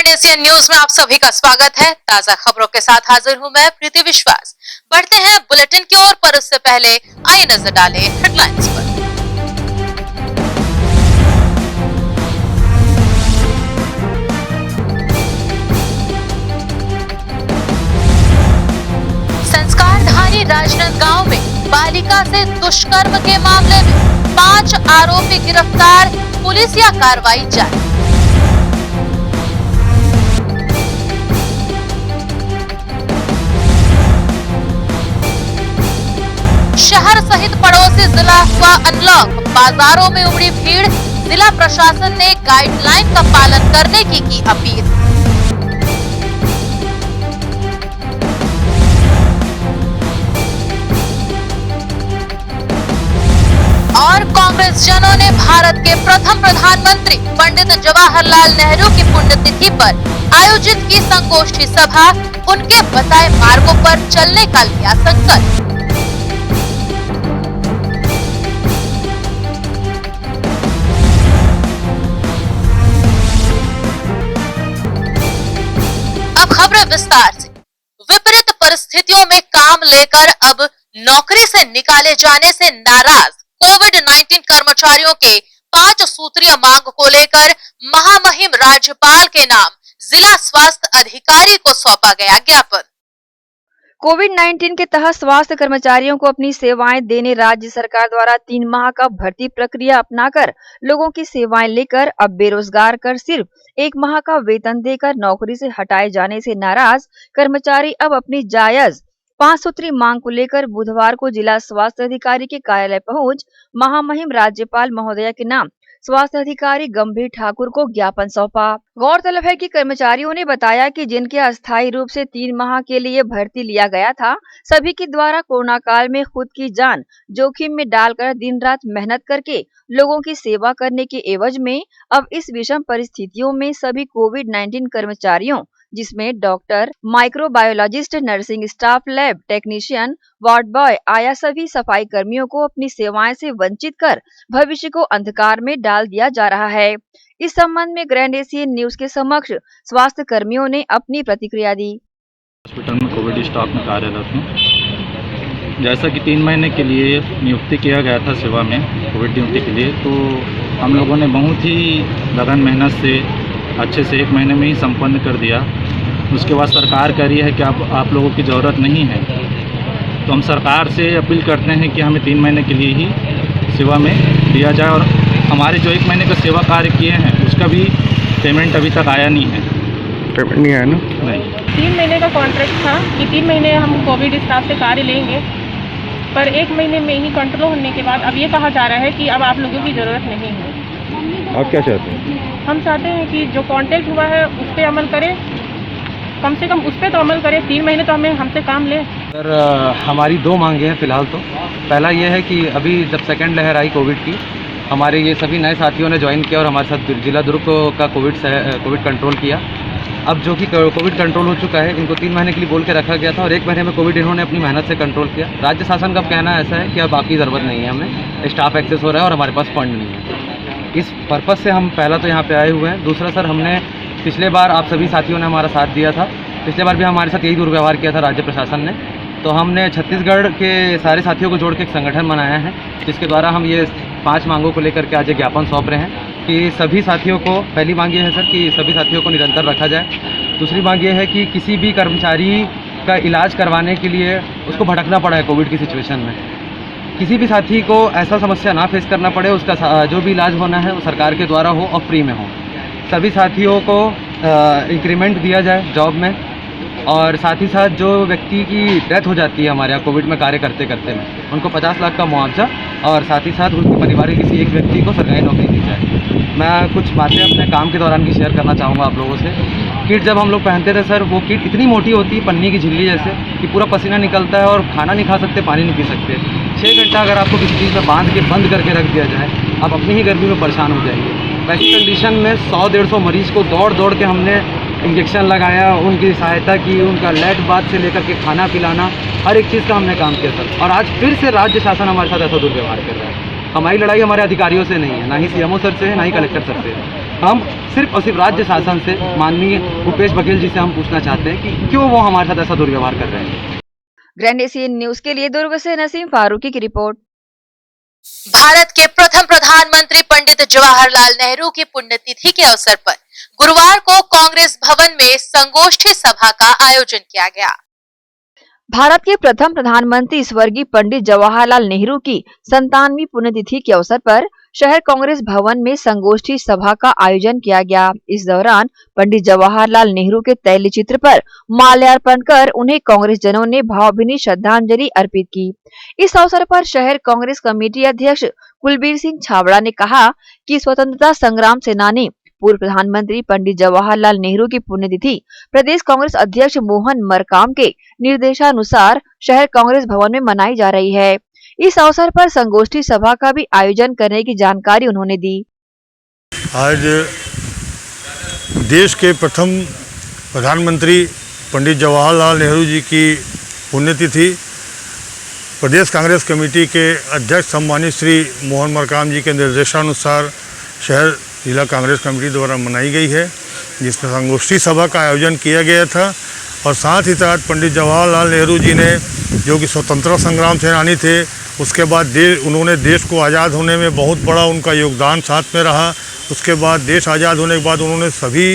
Grand Asian news में आप सभी का स्वागत है। ताजा खबरों के साथ हाजिर हूं मैं प्रीति विश्वास। बढ़ते हैं बुलेटिन की ओर, पर उससे पहले आइए नजर डालें हेडलाइंस पर। संस्कारधारी राजनांदगांव में बालिका से दुष्कर्म के मामले में 5 आरोपी गिरफ्तार, पुलिसिया कार्रवाई जारी। शहर सहित पड़ोसी जिला हुआ अनलॉक, बाजारों में उमड़ी भीड़, जिला प्रशासन ने गाइडलाइन का पालन करने की अपील। और कांग्रेस जनों ने भारत के प्रथम प्रधानमंत्री पंडित जवाहरलाल नेहरू की पुण्यतिथि पर आयोजित की संगोष्ठी सभा, उनके बताए मार्गों पर चलने का लिया संकल्प। खबरें विस्तार से। विपरीत परिस्थितियों में काम लेकर अब नौकरी से निकाले जाने से नाराज कोविड-19 कर्मचारियों के 5 सूत्रीय मांग को लेकर महामहिम राज्यपाल के नाम जिला स्वास्थ्य अधिकारी को सौंपा गया ज्ञापन। कोविड-19 के तहत स्वास्थ्य कर्मचारियों को अपनी सेवाएं देने राज्य सरकार द्वारा 3 माह का भर्ती प्रक्रिया अपनाकर लोगों की सेवाएं लेकर अब बेरोजगार कर सिर्फ 1 माह का वेतन देकर नौकरी से हटाए जाने से नाराज कर्मचारी अब अपनी जायज 5 सूत्री मांग को लेकर बुधवार को जिला स्वास्थ्य अधिकारी के कार्यालय पहुंच महामहिम राज्यपाल महोदया के नाम स्वास्थ्य अधिकारी गंभीर ठाकुर को ज्ञापन सौंपा। गौरतलब है कि कर्मचारियों ने बताया कि जिनके अस्थायी रूप से 3 माह के लिए भर्ती लिया गया था, सभी के द्वारा कोरोना काल में खुद की जान जोखिम में डालकर दिन रात मेहनत करके लोगों की सेवा करने के एवज में अब इस विषम परिस्थितियों में सभी कोविड-19 कर्मचारियों जिसमें doctor, microbiologist, nursing staff, lab technician, ward boy आया सभी सफाई कर्मियों को अपनी सेवाएं से वंचित कर भविष्य को अंधकार में डाल दिया जा रहा है। इस संबंध में ग्रैंड एशियन न्यूज के समक्ष स्वास्थ्य कर्मियों ने अपनी प्रतिक्रिया दी। हॉस्पिटल में कोविड स्टाफ में कार्यरत हूँ। जैसा कि 3 महीने के लिए नियुक्ति किया गया था सेवा में कोविड ड्यूटी के लिए, तो हम लोगों ने बहुत ही लगन मेहनत से अच्छे से 1 महीने में ही संपन्न कर दिया। उसके बाद सरकार कह रही है कि आप लोगों की ज़रूरत नहीं है, तो हम सरकार से अपील करते हैं कि हमें 3 महीने के लिए ही सेवा में दिया जाए। और हमारे जो 1 महीने का सेवा कार्य किए हैं उसका भी पेमेंट अभी तक आया नहीं है। पेमेंट नहीं आया ना? नहीं। 3 महीने का कॉन्ट्रैक्ट था कि 3 महीने हम कोविड स्टाफ से कार्य लेंगे, पर 1 महीने में ही कंट्रोल होने के बाद अब ये कहा जा रहा है कि अब आप लोगों की ज़रूरत नहीं है। आप क्या चाहते हैं? हम चाहते हैं कि जो कॉन्ट्रैक्ट हुआ है उस पर अमल करें, कम से कम उस पर तो अमल करें। 3 महीने तो हमें हमसे काम ले। सर, हमारी 2 मांगे हैं फ़िलहाल तो। पहला ये है कि अभी जब सेकेंड लहर आई कोविड की, हमारे ये सभी नए साथियों ने ज्वाइन किया और हमारे साथ जिला दुर्ग का कोविड कंट्रोल किया। अब जो कि कोविड कंट्रोल हो चुका है, इनको 3 महीने के लिए बोल के रखा गया था और 1 महीने में कोविड इन्होंने अपनी मेहनत से कंट्रोल किया। राज्य शासन का कहना ऐसा है कि अब आपकी ज़रूरत नहीं है, हमें स्टाफ एक्सेस हो रहा है और हमारे पास फंड नहीं है। इस पर्पज़ से हम पहला तो यहाँ पे आए हुए हैं। दूसरा सर, हमने पिछले बार आप सभी साथियों ने हमारा साथ दिया था, पिछले बार भी हमारे साथ यही दुर्व्यवहार किया था राज्य प्रशासन ने, तो हमने छत्तीसगढ़ के सारे साथियों को जोड़ के एक संगठन बनाया है जिसके द्वारा हम ये 5 मांगों को लेकर के आज ज्ञापन सौंप रहे हैं कि सभी साथियों को, पहली मांग ये है सर कि सभी साथियों को निरंतर रखा जाए। दूसरी मांग ये है कि किसी भी कर्मचारी का इलाज करवाने के लिए उसको भटकना पड़ा है कोविड की सिचुएशन में, किसी भी साथी को ऐसा समस्या ना फेस करना पड़े, उसका जो भी इलाज होना है वो सरकार के द्वारा हो और फ्री में हो। सभी साथियों को इंक्रीमेंट दिया जाए जॉब में, और साथ ही साथ जो व्यक्ति की डेथ हो जाती है हमारे यहाँ कोविड में कार्य करते करते में, उनको 50 लाख का मुआवजा और साथ ही साथ उनके परिवार के किसी एक व्यक्ति को सरकारी नौकरी दी जाए। मैं कुछ बातें अपने काम के दौरान की शेयर करना चाहूँगा आप लोगों से। किट जब हम लोग पहनते थे सर, वो किट इतनी मोटी होती है पन्नी की झिल्ली जैसे कि पूरा पसीना निकलता है और खाना नहीं खा सकते, पानी नहीं पी सकते। 6 घंटा अगर आपको किसी चीज़ में बांध के बंद करके रख दिया जाए, आप अपनी ही गर्मी में परेशान हो जाएंगे। वैसी कंडीशन में 100-150 मरीज को दौड़ दौड़ के हमने इंजेक्शन लगाया, उनकी सहायता की, उनका लेट बात से लेकर के खाना पिलाना, हर एक चीज़ का हमने काम किया सर। और आज फिर से राज्य शासन हमारे साथ ऐसा दुर्व्यवहार कर रहा है। हमारी लड़ाई हमारे अधिकारियों से नहीं है, ना ही सीएमओ सर से है, ना ही कलेक्टर सर से है। हम सिर्फ और सिर्फ राज्य शासन से माननीय भूपेश बघेल जी से हम पूछना चाहते हैं कि क्यों वो हमारे साथ ऐसा दुर्व्यवहार कर रहे हैं। ग्रैंड एशियन न्यूज के लिए दुर्ग से नसीम फारूकी की रिपोर्ट। भारत के प्रथम प्रधानमंत्री पंडित जवाहरलाल नेहरू की पुण्यतिथि के अवसर पर गुरुवार को कांग्रेस भवन में संगोष्ठी सभा का आयोजन किया गया। भारत के प्रथम प्रधानमंत्री स्वर्गीय पंडित जवाहरलाल नेहरू की 97वीं पुण्यतिथि के अवसर पर शहर कांग्रेस भवन में संगोष्ठी सभा का आयोजन किया गया। इस दौरान पंडित जवाहरलाल नेहरू के तैल चित्र पर माल्यार्पण कर उन्हें कांग्रेस जनों ने भावभीनी श्रद्धांजलि अर्पित की। इस अवसर पर शहर कांग्रेस कमेटी अध्यक्ष कुलबीर सिंह छाबड़ा ने कहा कि स्वतंत्रता संग्राम सेनानी पूर्व प्रधानमंत्री पंडित जवाहरलाल नेहरू की पुण्यतिथि प्रदेश कांग्रेस अध्यक्ष मोहन मरकाम के निर्देशानुसार शहर कांग्रेस भवन में मनाई जा रही है। इस अवसर पर संगोष्ठी सभा का भी आयोजन करने की जानकारी उन्होंने दी। आज देश के प्रथम प्रधानमंत्री पंडित जवाहरलाल नेहरू जी की पुण्यतिथि प्रदेश कांग्रेस कमेटी के अध्यक्ष सम्मानित श्री मोहन मरकाम जी के निर्देशानुसार शहर जिला कांग्रेस कमेटी द्वारा मनाई गई है, जिसमें संगोष्ठी सभा का आयोजन किया गया था। और साथ ही साथ पंडित जवाहरलाल नेहरू जी ने, जो कि स्वतंत्रता संग्राम सेनानी थे, उसके बाद उन्होंने देश को आज़ाद होने में बहुत बड़ा उनका योगदान साथ में रहा। उसके बाद देश आज़ाद होने के बाद उन्होंने सभी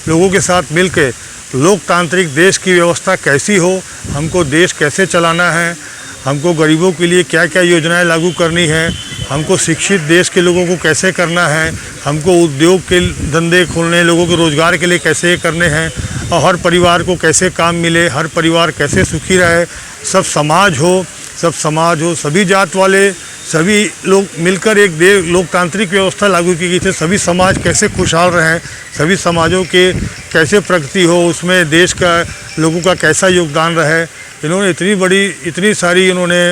लोगों के साथ मिलकर लोकतांत्रिक देश की व्यवस्था कैसी हो, हमको देश कैसे चलाना है, हमको गरीबों के लिए क्या क्या योजनाएं लागू करनी है, हमको शिक्षित देश के लोगों को कैसे करना है, हमको उद्योग के धंधे खोलने, लोगों के रोज़गार के लिए कैसे करने हैं, और हर परिवार को कैसे काम मिले, हर परिवार कैसे सुखी रहे, सब समाज हो, सभी जात वाले सभी लोग मिलकर एक लोकतांत्रिक व्यवस्था लागू की गई थी। सभी समाज कैसे खुशहाल रहें, सभी समाजों के कैसे प्रगति हो, उसमें देश का लोगों का कैसा योगदान रहे। इन्होंने इतनी सारी इन्होंने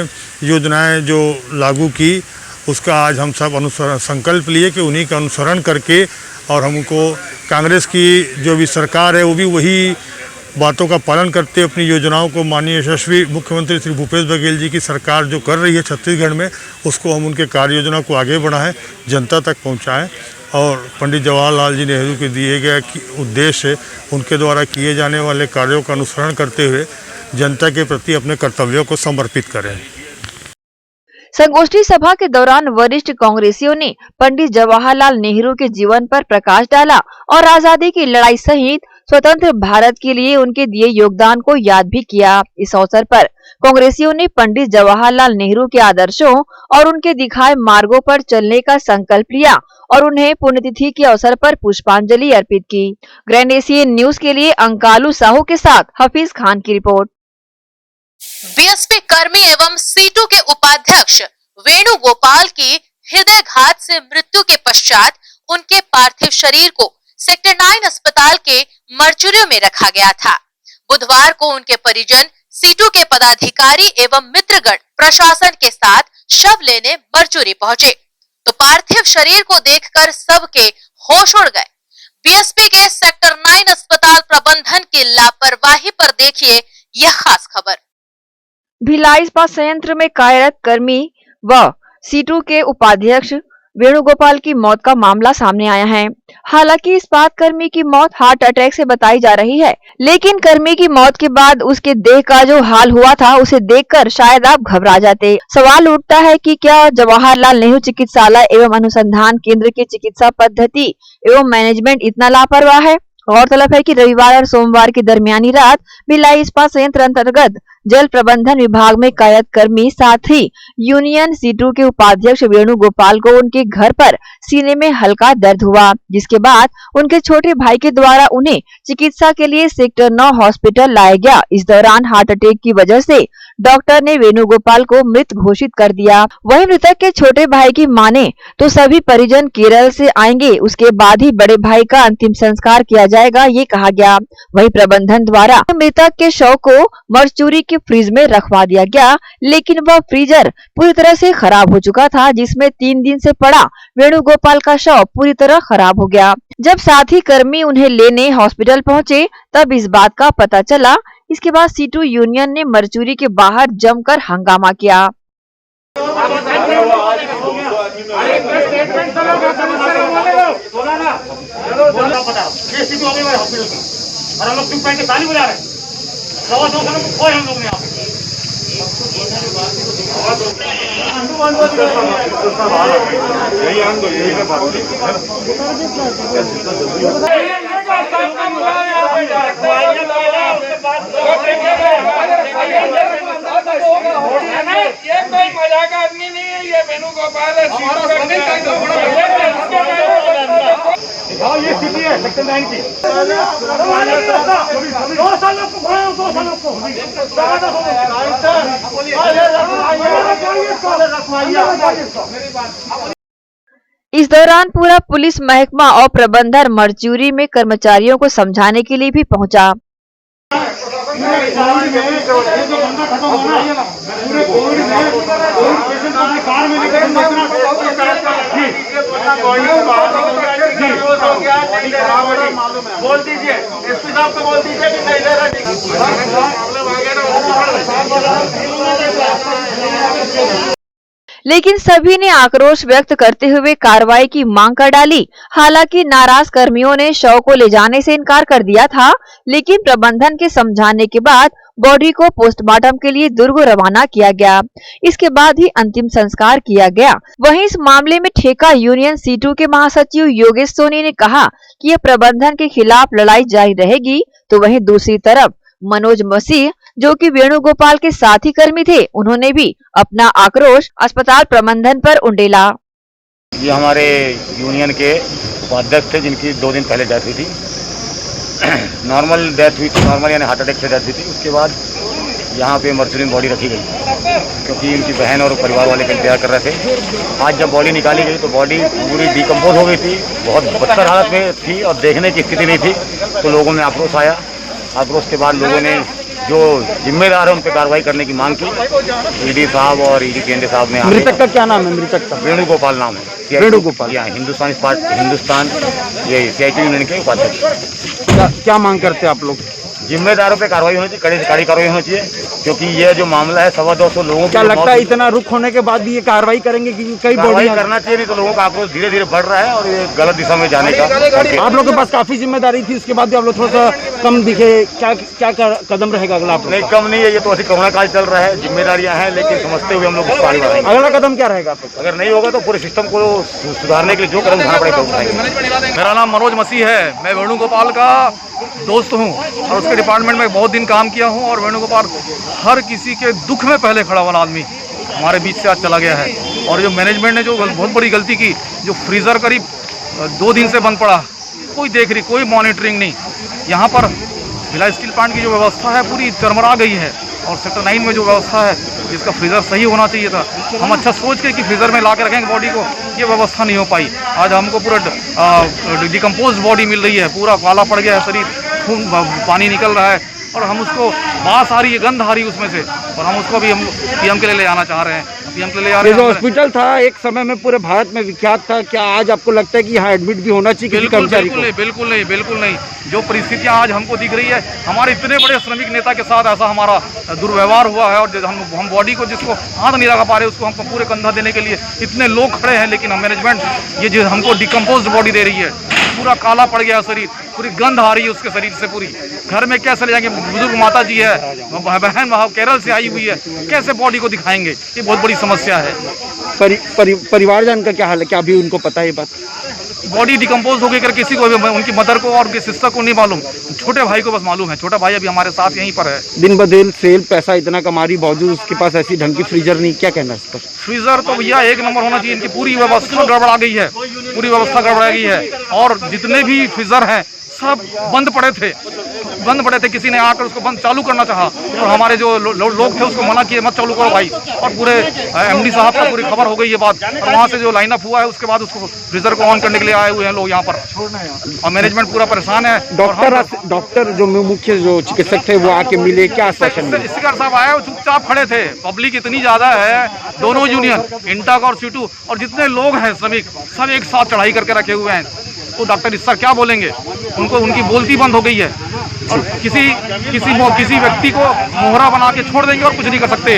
योजनाएं जो लागू की, उसका आज हम सब संकल्प लिए कि उन्हीं का अनुसरण करके और हमको कांग्रेस की जो भी सरकार है वो भी वही बातों का पालन करते अपनी योजनाओं को माननीय यशस्वी मुख्यमंत्री श्री भूपेश बघेल जी की सरकार जो कर रही है छत्तीसगढ़ में, उसको हम उनके कार्य योजना को आगे बढ़ाएं, जनता तक पहुंचाएं और पंडित जवाहरलाल जी नेहरू के दिए गए उद्देश्य उनके द्वारा किए जाने वाले कार्यों का अनुसरण करते हुए जनता के प्रति अपने कर्तव्यों को समर्पित करें। संगोष्ठी सभा के दौरान वरिष्ठ कांग्रेसियों ने पंडित जवाहरलाल नेहरू के जीवन पर प्रकाश डाला और आजादी की लड़ाई सहित स्वतंत्र भारत के लिए उनके दिए योगदान को याद भी किया। इस अवसर पर कांग्रेसियों ने पंडित जवाहरलाल नेहरू के आदर्शों और उनके दिखाए मार्गों पर चलने का संकल्प लिया और उन्हें पुण्यतिथि के अवसर पर पुष्पांजलि अर्पित की। ग्रैंड एशियन न्यूज के लिए अंकालू साहू के साथ हफीज खान की रिपोर्ट। बीएसपी कर्मी एवं सीटू के उपाध्यक्ष वेणुगोपाल की हृदयघात से मृत्यु के पश्चात उनके पार्थिव शरीर को सेक्टर 9 अस्पताल के मर्चुरी में रखा गया था। बुधवार को उनके परिजन, सीटू के पदाधिकारी एवं मित्रगण प्रशासन के साथ शव लेने मर्चुरी पहुंचे तो पार्थिव शरीर को देखकर सबके होश उड़ गए। बीएसपी के सेक्टर 9 अस्पताल प्रबंधन की लापरवाही पर देखिए यह खास खबर। भिलाई इस्पात संयंत्र में कार्यरत कर्मी व सीटू के उपाध्यक्ष वेणुगोपाल की मौत का मामला सामने आया है। हालांकि इस्पात कर्मी की मौत हार्ट अटैक से बताई जा रही है, लेकिन कर्मी की मौत के बाद उसके देह का जो हाल हुआ था उसे देखकर शायद आप घबरा जाते। सवाल उठता है कि क्या जवाहरलाल नेहरू चिकित्सालय एवं अनुसंधान केंद्र की चिकित्सा पद्धति एवं मैनेजमेंट इतना लापरवाह है। गौरतलब है कि रविवार और सोमवार की दरमियानी रात भिलाई इस्पात संयंत्र अंतर्गत जल प्रबंधन विभाग में कार्यरत कर्मी साथ ही यूनियन सीटू के उपाध्यक्ष वेणुगोपाल को उनके घर पर सीने में हल्का दर्द हुआ, जिसके बाद उनके छोटे भाई के द्वारा उन्हें चिकित्सा के लिए सेक्टर 9 हॉस्पिटल लाया गया। इस दौरान हार्ट अटैक की वजह से डॉक्टर ने वेणुगोपाल को मृत घोषित कर दिया। वहीं मृतक के छोटे भाई की माने तो सभी परिजन केरल से आएंगे, उसके बाद ही बड़े भाई का अंतिम संस्कार किया जाएगा, ये कहा गया। वहीं प्रबंधन द्वारा मृतक के शव को मर्चुरी के फ्रीज में रखवा दिया गया, लेकिन वह फ्रीजर पूरी तरह से खराब हो चुका था, जिसमें 3 दिन से पड़ा वेणुगोपाल का शव पूरी तरह खराब हो गया। जब साथी कर्मी उन्हें लेने हॉस्पिटल पहुंचे तब इस बात का पता चला। इसके बाद सीटू यूनियन ने मर्चुरी के बाहर जमकर हंगामा किया। स्थिति हो गई हमारे हॉस्पिटल की और हम लोग चुप बैठ के ताली बजा रहे हैं। 200 को खोए हम लोग ने यहाँ पे। ये कोई मजाक आदमी नहीं है, ये वेणुगोपाल है। ये स्थिति है सेक्टर 9 की। 2 सालों को खोए, 2 सालों को इस दौरान पूरा पुलिस महकमा और प्रबंधन मरचूरी में कर्मचारियों को समझाने के लिए भी पहुंचा। बोल दीजिए, एसपी साहब को बोल दीजिए कि नहीं दे लेकिन सभी ने आक्रोश व्यक्त करते हुए कार्रवाई की मांग कर डाली। हालांकि नाराज कर्मियों ने शव को ले जाने से इनकार कर दिया था, लेकिन प्रबंधन के समझाने के बाद बॉडी को पोस्टमार्टम के लिए दुर्ग रवाना किया गया। इसके बाद ही अंतिम संस्कार किया गया। वहीं इस मामले में ठेका यूनियन C2 के महासचिव योगेश सोनी ने कहा कि यह प्रबंधन के खिलाफ लड़ाई जारी रहेगी। तो वहीं दूसरी तरफ मनोज मसीह, जो कि वेणुगोपाल के साथी कर्मी थे, उन्होंने भी अपना आक्रोश अस्पताल प्रबंधन पर उंडेला। ये हमारे यूनियन के उपाध्यक्ष थे जिनकी 2 दिन पहले डेथ हुई थी। नॉर्मल डेथ हुई थी, नॉर्मल यानी हार्ट अटैक से डेथ हुई थी। उसके बाद यहाँ पे मर्चुरी में बॉडी रखी गई क्योंकि उनकी बहन और परिवार वाले का इंतजार कर रहे थे। आज जब बॉडी निकाली गई तो बॉडी पूरी डिकम्पोज हो गई थी, बहुत बदतर हालत में थी और देखने की स्थिति नहीं थी। तो लोगों में आक्रोश आया। आक्रोश के बाद लोगों ने जो जिम्मेदार है उन पर कार्रवाई करने की मांग की। ईडी साहब और ईडी केंद्र साहब ने। मृतक का क्या नाम है? मृतक का वेणुगोपाल नाम है। वेणुगोपाल, यहाँ हिंदुस्तान ये CIT यूनियन के उपाध्यक्ष। क्या मांग करते हैं आप लोग? जिम्मेदारों पे कार्रवाई होनी चाहिए, कड़ी से कड़ी कार्रवाई होनी चाहिए क्योंकि ये जो मामला है 225 लोगों क्या लगता है इतना रुख होने के बाद भी ये कार्रवाई करेंगे? कि कई बॉडी करना चाहिए, नहीं तो लोगों का आक्रोश धीरे धीरे बढ़ रहा है और ये गलत दिशा में जाने का। आप लोग के पास काफी जिम्मेदारी थी, उसके बाद भी आप लोग थोड़ा सा कम दिखे। क्या कदम रहेगा अगला? आप नहीं, कम नहीं है, ये तो अभी कोरोना काल चल रहा है, जिम्मेदारियां हैं, लेकिन समझते हुए हम लोग आगे बढ़ेंगे। अगला कदम क्या रहेगा? अगर नहीं होगा तो पूरे सिस्टम को सुधारने के लिए जो कदम उठाना पड़ेगा उठाएंगे। मेरा नाम मनोज मसीह है। मैं वेणुगोपाल का दोस्त हूं और उसके डिपार्टमेंट में बहुत दिन काम किया हूं। और वेणुगोपाल हर किसी के दुख में पहले खड़ा वाला आदमी हमारे बीच से आज चला गया है। और जो मैनेजमेंट ने जो बहुत बड़ी गलती की, जो फ्रीज़र करीब 2 दिन से बंद पड़ा, कोई देख रही, कोई मॉनिटरिंग नहीं। यहाँ पर भिलाई स्टील प्लांट की जो व्यवस्था है पूरी चरमरा गई है। और सेक्टर 9 में जो व्यवस्था है जिसका फ्रीज़र सही होना चाहिए था, हम अच्छा सोच के कि फ्रीज़र में ला के रखेंगे बॉडी को, ये व्यवस्था नहीं हो पाई। आज हमको पूरा डिकम्पोज बॉडी मिल रही है, पूरा काला पड़ गया है शरीर, खून पानी निकल रहा है और हम उसको बास आ रही है, गंध आ रही है उसमें से। और हम उसको भी हम PM के लिए ले जाना चाह रहे हैं। PM के लिए जा रहे हैं। जो हॉस्पिटल था एक समय में पूरे भारत में विख्यात था, क्या आज आपको लगता है कि यहाँ एडमिट भी होना चाहिए किसी कर्मचारी को? बिल्कुल नहीं। जो परिस्थितियाँ आज हमको दिख रही है, हमारे इतने बड़े श्रमिक नेता के साथ ऐसा हमारा दुर्व्यवहार हुआ है। और हम बॉडी को जिसको हाथ नहीं लगा पा रहे, उसको हमको पूरे कंधा देने के लिए इतने लोग खड़े हैं, लेकिन हम मैनेजमेंट ये जो हमको डिकम्पोज बॉडी दे रही है, पूरा काला पड़ गया शरीर, पूरी गंध आ रही है उसके शरीर से पूरी। घर में कैसे ले जाएंगे? बुजुर्ग माता जी है, बहन केरल से आई हुई है, कैसे बॉडी को दिखाएंगे? ये बहुत बड़ी समस्या है। परिवारजन का क्या हाल है? क्या अभी उनको पता है ये बात? बॉडी डिकम्पोज हो गई कर किसी को, उनकी मदर को और उनकी सिस्टर को नहीं मालूम, छोटे भाई को बस मालूम है। छोटा भाई अभी हमारे साथ यहीं पर है। दिन ब दिन सेल पैसा इतना कमा रही, बावजूद उसके पास ऐसी ढंग की फ्रीजर नहीं, क्या कहना है इस पर? फ्रीजर तो भैया 1 नंबर होना चाहिए। इनकी पूरी व्यवस्था गड़बड़ा गई है, पूरी व्यवस्था गड़बड़ा गई है। और जितने भी फ्रीजर हैं सब बंद पड़े थे। किसी ने आकर उसको बंद चालू करना चाहा और हमारे जो लोग थे उसको मना किए, मत चालू करो भाई। और पूरे MD साहब का पूरी खबर हो गई ये बात। और वहाँ से जो लाइन अप हुआ है उसके बाद उसको फ्रीजर को ऑन करने के लिए आए हुए हैं लोग यहाँ पर, और मैनेजमेंट पूरा परेशान है। डॉक्टर जो मुख्य जो चिकित्सक थे वो आके मिले, क्या आश्वासन मिला? स्पीकर साहब आए, वो चुपचाप खड़े थे। पब्लिक इतनी ज्यादा है, दोनों यूनियन इंटाक और C2 और जितने लोग हैं श्रमिक सब एक साथ चढ़ाई करके रखे हुए हैं। तो डॉक्टर इस सर क्या बोलेंगे? उनको उनकी बोलती बंद हो गई है। और किसी व्यक्ति को मोहरा बना के छोड़ देंगे और कुछ नहीं कर सकते।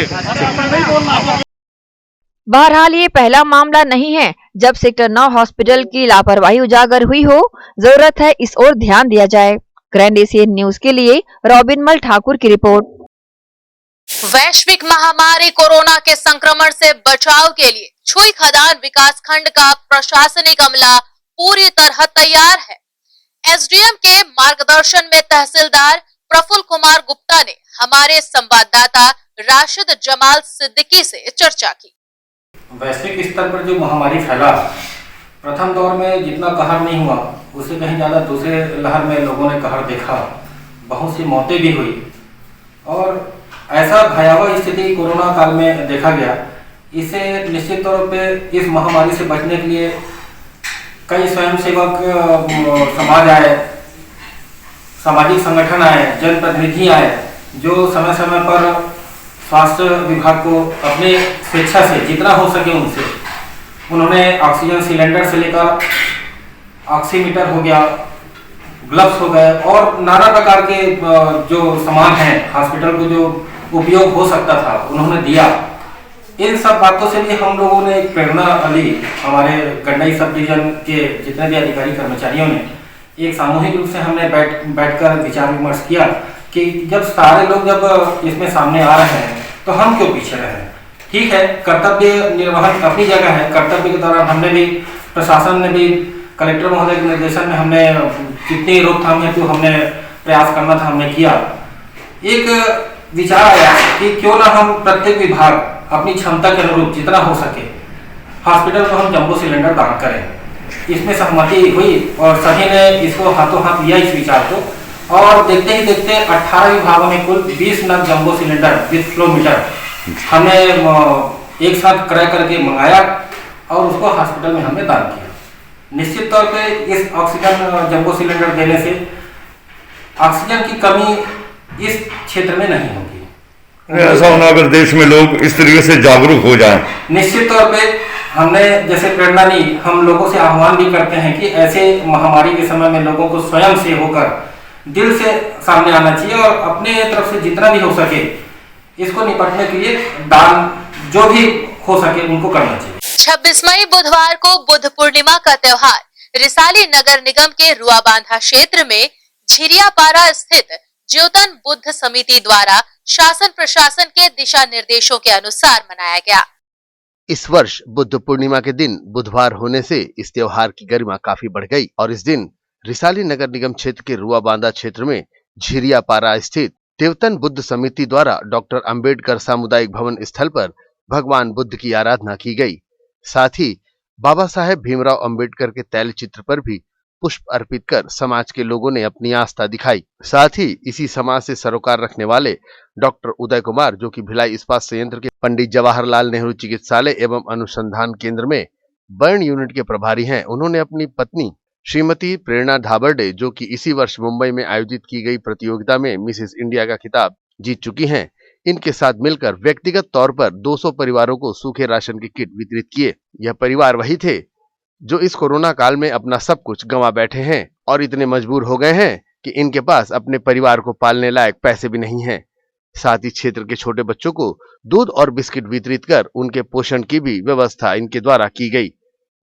बहरहाल ये पहला मामला नहीं है जब सेक्टर 9 हॉस्पिटल की लापरवाही उजागर हुई हो। जरूरत है इस ओर ध्यान दिया जाए। ग्रैंड एशियन न्यूज के लिए रॉबिनमल ठाकुर की रिपोर्ट। वैश्विक महामारी कोरोना के संक्रमण से बचाव के लिए छुई खदान विकासखंड का प्रशासनिक अमला पूरी तरह तैयार है। एसडीएम के मार्गदर्शन में तहसीलदार प्रफुल्ल कुमार गुप्ता ने हमारे संवाददाता राशिद जमाल सिद्दीकी से चर्चा की। वैश्विक स्तर पर जो महामारी फैला, प्रथम दौर में जितना कहर नहीं हुआ उससे कहीं ज़्यादा दूसरे लहर में लोगों ने कहर देखा। बहुत सी मौतें भी हुई और ऐसा भयावह स्थिति कोरोना काल में देखा गया। इसे निश्चित तौर पे इस महामारी से बचने के लिए कई स्वयंसेवक समाज आए, सामाजिक संगठन आए, जनप्रतिनिधि आए, जो समय समय पर स्वास्थ्य विभाग को अपने स्वेच्छा से जितना हो सके उनसे उन्होंने ऑक्सीजन सिलेंडर से लेकर ऑक्सीमीटर हो गया, ग्लव्स हो गए और नाना प्रकार के जो सामान हैं हॉस्पिटल को जो उपयोग हो सकता था उन्होंने दिया। इन सब बातों से भी हम लोगों ने एक प्रेरणा ली। हमारे गंडई सब डिवीजन के जितने भी अधिकारी कर्मचारियों ने एक सामूहिक रूप से हमने बैठकर विचार विमर्श किया कि जब सारे लोग जब इसमें सामने आ रहे हैं तो हम क्यों पीछे रहे। ठीक है, कर्तव्य निर्वहन अपनी जगह है। कर्तव्य के दौरान हमने भी, प्रशासन ने भी, कलेक्टर महोदय के निर्देशन में हमने जितनी रोकथाम हेतु हमने प्रयास करना था हमने किया। एक विचार आया कि क्यों ना हम प्रत्येक विभाग अपनी क्षमता के अनुरूप जितना हो सके हॉस्पिटल को हम जंबो सिलेंडर दान करें। इसमें सहमति हुई और सभी ने इसको हाथों हाथ लिया इस विचार को और देखते ही देखते 18 विभागों में कुल 20 नग jumbo cylinder with flow meter हमने एक साथ क्रय करके मंगाया और उसको हॉस्पिटल में हमने दान किया। निश्चित तौर पे इस ऑक्सीजन जंबो सिलेंडर देने से ऑक्सीजन की कमी इस क्षेत्र में नहीं होगी। ऐसा होना अगर देश में लोग इस तरीके से जागरूक हो जाएं। निश्चित तौर पे हमने जैसे प्रेरणा ली, हम लोगों से आह्वान भी करते हैं कि ऐसे महामारी के समय में लोगों को स्वयं से होकर दिल से सामने आना चाहिए और अपने तरफ से जितना भी हो सके इसको निपटने के लिए दान जो भी हो सके उनको करना चाहिए। 26 मई बुधवार को बुद्ध पूर्णिमा का त्योहार रिसाली नगर निगम के रुआबांधा क्षेत्र में झिरियापारा स्थित ज्योतन बुद्ध समिति द्वारा शासन प्रशासन के दिशा निर्देशों के अनुसार मनाया गया। इस वर्ष बुद्ध पूर्णिमा के दिन बुधवार होने से इस त्योहार की गरिमा काफी बढ़ गई और इस दिन रिसाली नगर निगम क्षेत्र के रुआबांधा क्षेत्र में झिरियापारा स्थित देवतन बुद्ध समिति द्वारा डॉक्टर अंबेडकर सामुदायिक भवन स्थल पर भगवान बुद्ध की आराधना की गई। साथ ही बाबा साहेब भीमराव अंबेडकर के तैल चित्र पर भी पुष्प अर्पित कर समाज के लोगों ने अपनी आस्था दिखाई। साथ ही इसी समाज से सरोकार रखने वाले डॉक्टर उदय कुमार, जो कि भिलाई इस्पात संयंत्र के पंडित जवाहरलाल नेहरू चिकित्सालय एवं अनुसंधान केंद्र में बर्न यूनिट के प्रभारी हैं, उन्होंने अपनी पत्नी श्रीमती प्रेरणा ढाबरडे, जो कि इसी वर्ष मुंबई में आयोजित की गई प्रतियोगिता में मिसेस इंडिया का खिताब जीत चुकी हैं, इनके साथ मिलकर व्यक्तिगत तौर पर 200 परिवारों को सूखे राशन के किट वितरित किए। यह परिवार वही थे जो इस कोरोना काल में अपना सब कुछ गंवा बैठे हैं और इतने मजबूर हो गए हैं कि इनके पास अपने परिवार को पालने लायक पैसे भी नहीं हैं। साथ ही क्षेत्र के छोटे बच्चों को दूध और बिस्किट वितरित कर उनके पोषण की भी व्यवस्था इनके द्वारा की गई।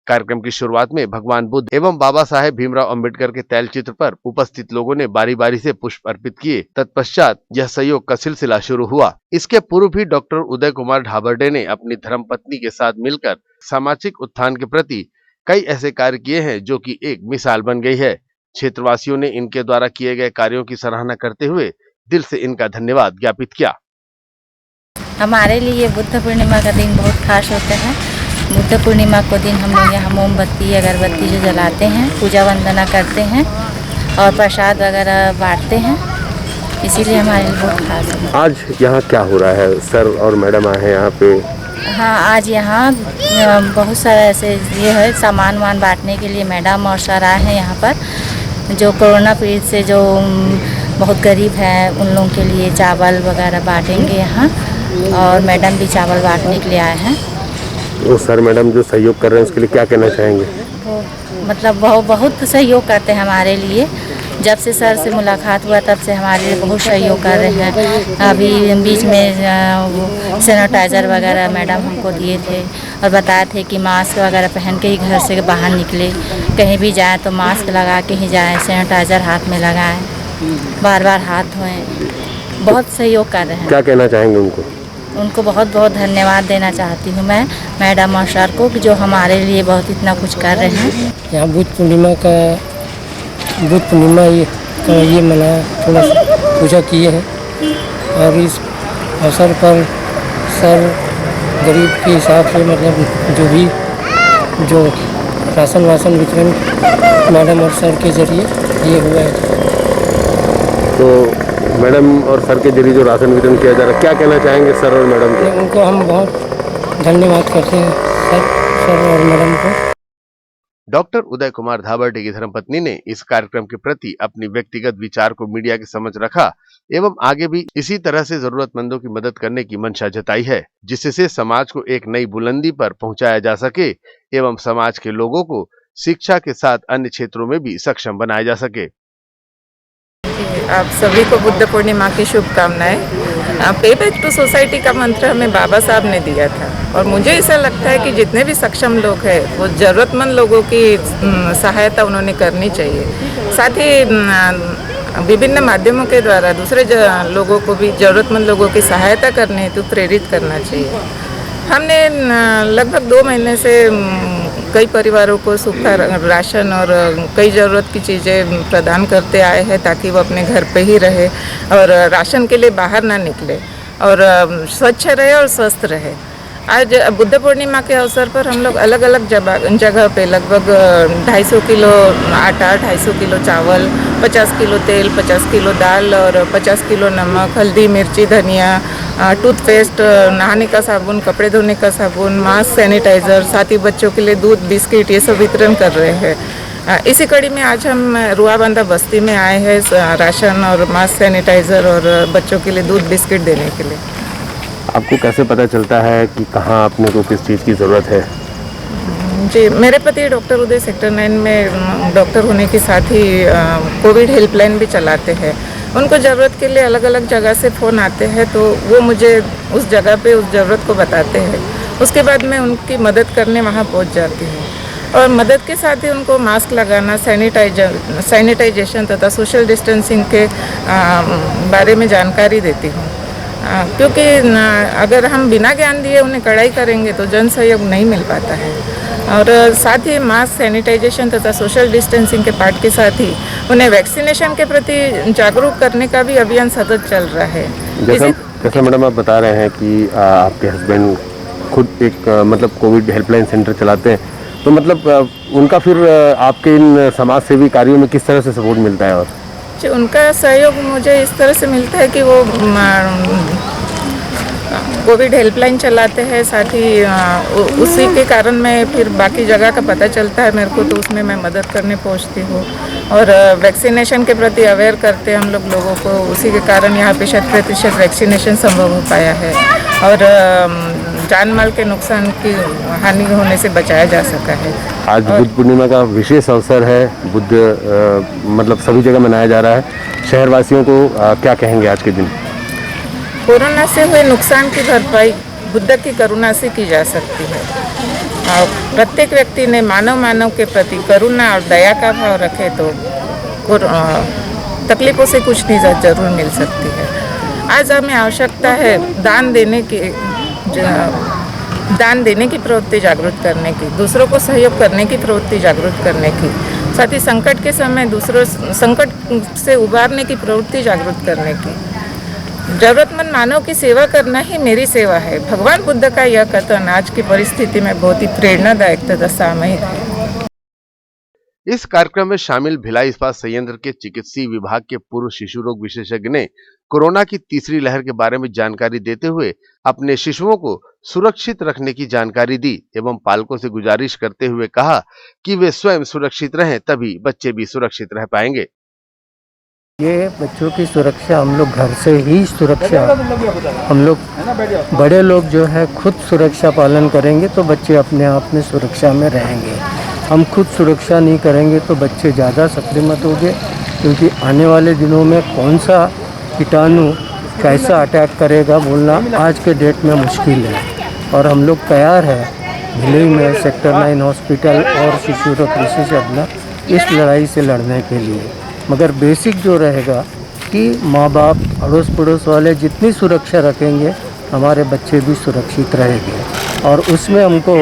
कार्यक्रम की शुरुआत में भगवान बुद्ध एवं बाबा साहेब भीमराव अंबेडकर के तैल चित्र पर उपस्थित लोगों ने बारी बारी से पुष्प अर्पित किए। तत्पश्चात यह सहयोग का सिलसिला शुरू हुआ। इसके पूर्व भी डॉक्टर उदय कुमार ढाबरडे ने अपनी धर्मपत्नी के साथ मिलकर सामाजिक उत्थान के प्रति कई ऐसे कार्य किए हैं जो कि एक मिसाल बन गई है। क्षेत्रवासियों ने इनके द्वारा किए गए कार्यों की सराहना करते हुए दिल से इनका धन्यवाद ज्ञापित किया। हमारे लिए बुद्ध पूर्णिमा का दिन बहुत खास होता है। बुद्ध पूर्णिमा को दिन हम लोग यहाँ मोमबत्ती अगरबत्ती जो जलाते हैं, पूजा वंदना करते हैं और प्रसाद वगैरह बांटते हैं, इसीलिए हमारे लिए बहुत खास है। आज यहाँ क्या हो रहा है? सर और मैडम आए हैं यहाँ पे। हाँ, आज यहाँ बहुत सारा ऐसे ये है सामान वामान बांटने के लिए मैडम और सर आए हैं यहाँ पर। जो कोरोना पीड़ित से जो बहुत गरीब हैं उन लोगों के लिए चावल वगैरह बांटेंगे यहाँ और मैडम भी चावल बांटने के लिए आए हैं। वो सर मैडम जो सहयोग कर रहे हैं उसके लिए क्या कहना चाहेंगे? वो मतलब बहुत सहयोग करते हैं हमारे लिए जब से सर से मुलाकात हुआ तब से हमारे लिए बहुत सहयोग कर रहे हैं। अभी बीच में सैनिटाइज़र वगैरह मैडम हमको दिए थे और बताए थे कि मास्क वगैरह पहन के ही घर से बाहर निकले, कहीं भी जाए तो मास्क लगा के ही जाए, सैनिटाइज़र हाथ में लगाएं, बार बार हाथ धोएं। बहुत सहयोग कर रहे हैं। क्या कहना चाहेंगे उनको? उनको बहुत बहुत धन्यवाद देना चाहती हूँ मैं मैडम और सर को, जो हमारे लिए बहुत इतना कुछ कर रहे हैं। यहाँ बुद्ध पूर्णिमा का ये मनाया, थोड़ा पूजा किए हैं और इस अवसर पर सर गरीब के हिसाब से मतलब जो राशन वासन वितरण मैडम और सर के जरिए ये हुआ है। तो मैडम और सर के जरिए जो राशन वितरण किया जा रहा है, क्या कहना चाहेंगे सर और मैडम को? उनको हम बहुत धन्यवाद करते हैं सर और मैडम को। डॉक्टर उदय कुमार धाबर्टे की धर्मपत्नी ने इस कार्यक्रम के प्रति अपनी व्यक्तिगत विचार को मीडिया के समझ रखा एवं आगे भी इसी तरह से जरूरतमंदों की मदद करने की मंशा जताई है, जिससे समाज को एक नई बुलंदी पर पहुंचाया जा सके एवं समाज के लोगों को शिक्षा के साथ अन्य क्षेत्रों में भी सक्षम बनाया जा सके। आप सभी को बुद्ध पूर्णिमा की शुभकामनाएं। पे बैक टू सोसाइटी का मंत्र हमें बाबा साहब ने दिया था और मुझे ऐसा लगता है कि जितने भी सक्षम लोग हैं वो ज़रूरतमंद लोगों की सहायता उन्होंने करनी चाहिए। साथ ही विभिन्न माध्यमों के द्वारा दूसरे लोगों को भी ज़रूरतमंद लोगों की सहायता करने हेतु प्रेरित करना चाहिए। हमने लगभग 2 महीने से कई परिवारों को सूखा राशन और कई ज़रूरत की चीज़ें प्रदान करते आए हैं ताकि वो अपने घर पे ही रहे और राशन के लिए बाहर ना निकले और स्वच्छ रहे और स्वस्थ रहे। आज बुद्ध पूर्णिमा के अवसर पर हम लोग अलग अलग जगह पे लगभग 250 किलो आटा, 250 किलो चावल, 50 किलो तेल, 50 किलो दाल और 50 किलो नमक, हल्दी, मिर्ची, धनिया, टूथपेस्ट, नहाने का साबुन, कपड़े धोने का साबुन, मास्क, सैनिटाइज़र, साथ ही बच्चों के लिए दूध, बिस्किट ये सब वितरण कर रहे हैं। इसी कड़ी में आज हम रुआबांदा बस्ती में आए हैं राशन और मास्क, सैनिटाइज़र और बच्चों के लिए दूध, बिस्किट देने के लिए। आपको कैसे पता चलता है कि कहाँ अपने को किस चीज़ की ज़रूरत है? जी, मेरे पति डॉक्टर उदय सेक्टर 9 में डॉक्टर होने के साथ ही कोविड हेल्पलाइन भी चलाते हैं। उनको ज़रूरत के लिए अलग अलग जगह से फ़ोन आते हैं तो वो मुझे उस जगह पे उस ज़रूरत को बताते हैं। उसके बाद मैं उनकी मदद करने वहाँ पहुँच जाती हूँ और मदद के साथ ही उनको मास्क लगाना, सैनिटाइजेशन तथा सोशल डिस्टेंसिंग के बारे में जानकारी देती हूँ। क्योंकि अगर हम बिना ज्ञान दिए उन्हें कड़ाई करेंगे तो जन सहयोग नहीं मिल पाता है और साथ ही मास्क, सैनिटाइजेशन तथा सोशल डिस्टेंसिंग के पार्ट के साथ ही उन्हें वैक्सीनेशन के प्रति जागरूक करने का भी अभियान सतत चल रहा है। जैसा मैडम आप बता रहे हैं कि आपके हस्बैंड खुद एक मतलब कोविड हेल्पलाइन सेंटर चलाते हैं, तो मतलब उनका फिर आपके इन समाज सेवी कार्यों में किस तरह से सपोर्ट मिलता है? और उनका सहयोग मुझे इस तरह से मिलता है कि वो कोविड हेल्पलाइन चलाते हैं, साथ ही उसी के कारण मैं फिर बाकी जगह का पता चलता है मेरे को तो उसमें मैं मदद करने पहुंचती हूँ और वैक्सीनेशन के प्रति अवेयर करते हैं हम लोगों को। उसी के कारण यहाँ पे 100% वैक्सीनेशन संभव हो पाया है और जान माल के नुकसान की हानि होने से बचाया जा सका है। आज बुद्ध पूर्णिमा का विशेष अवसर है, मतलब सभी जगह मनाया जा रहा है। शहरवासियों को क्या कहेंगे आज के दिन? कोरोना से हुए नुकसान की भरपाई बुद्ध की करुणा से की जा सकती है। प्रत्येक व्यक्ति ने मानव के प्रति करुणा और दया का भाव रखे तो तकलीफों से कुछ निजात जरूर मिल सकती है। आज हमें आवश्यकता है दान देने की प्रवृत्ति जागरूक करने की, दूसरों को सहयोग करने की प्रवृत्ति जागरूक करने की, साथ ही संकट के समय संकट से उबारने की प्रवृत्ति जागरूक करने की। जरूरतमंद मानव की सेवा करना ही मेरी सेवा है। भगवान बुद्ध का यह कथन आज की परिस्थिति में बहुत ही प्रेरणादायक तथा सामयिक है। इस कार्यक्रम में शामिल भिलाई इस्पात संयंत्र के चिकित्सीय विभाग के पूर्व शिशु रोग विशेषज्ञ ने कोरोना की तीसरी लहर के बारे में जानकारी देते हुए अपने शिशुओं को सुरक्षित रखने की जानकारी दी एवं पालकों से गुजारिश करते हुए कहा कि वे स्वयं सुरक्षित रहें, तभी बच्चे भी सुरक्षित रह पाएंगे। ये बच्चों की सुरक्षा हम लोग घर से ही सुरक्षा, हम लोग बड़े लोग जो है खुद सुरक्षा पालन करेंगे तो बच्चे अपने आप में सुरक्षा में रहेंगे। हम खुद सुरक्षा नहीं करेंगे तो बच्चे ज़्यादा संक्रमित होंगे क्योंकि आने वाले दिनों में कौन सा कीटाणु कैसा अटैक करेगा बोलना आज के डेट में मुश्किल है। और हम लोग तैयार हैं भिलई में सेक्टर 9 हॉस्पिटल और शिशु रोग विशेषज्ञ इस लड़ाई से लड़ने के लिए। मगर बेसिक जो रहेगा कि माँ बाप अड़ोस पड़ोस वाले जितनी सुरक्षा रखेंगे हमारे बच्चे भी सुरक्षित रहेंगे। और उसमें हमको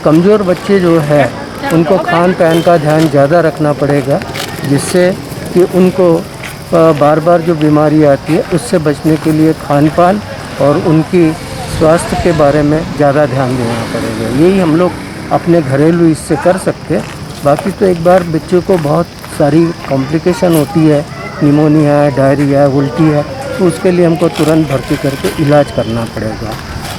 कमज़ोर बच्चे जो है उनको खान पान का ध्यान ज़्यादा रखना पड़ेगा, जिससे कि उनको बार बार जो बीमारी आती है उससे बचने के लिए खान पान और उनकी स्वास्थ्य के बारे में ज़्यादा ध्यान देना पड़ेगा। यही हम लोग अपने घरेलू इससे कर सकते हैं। बाकी तो एक बार बच्चों को बहुत सारी कॉम्प्लिकेशन होती है, निमोनिया है, डायरिया है, उल्टी है, तो उसके लिए हमको तुरंत भर्ती करके इलाज करना पड़ेगा,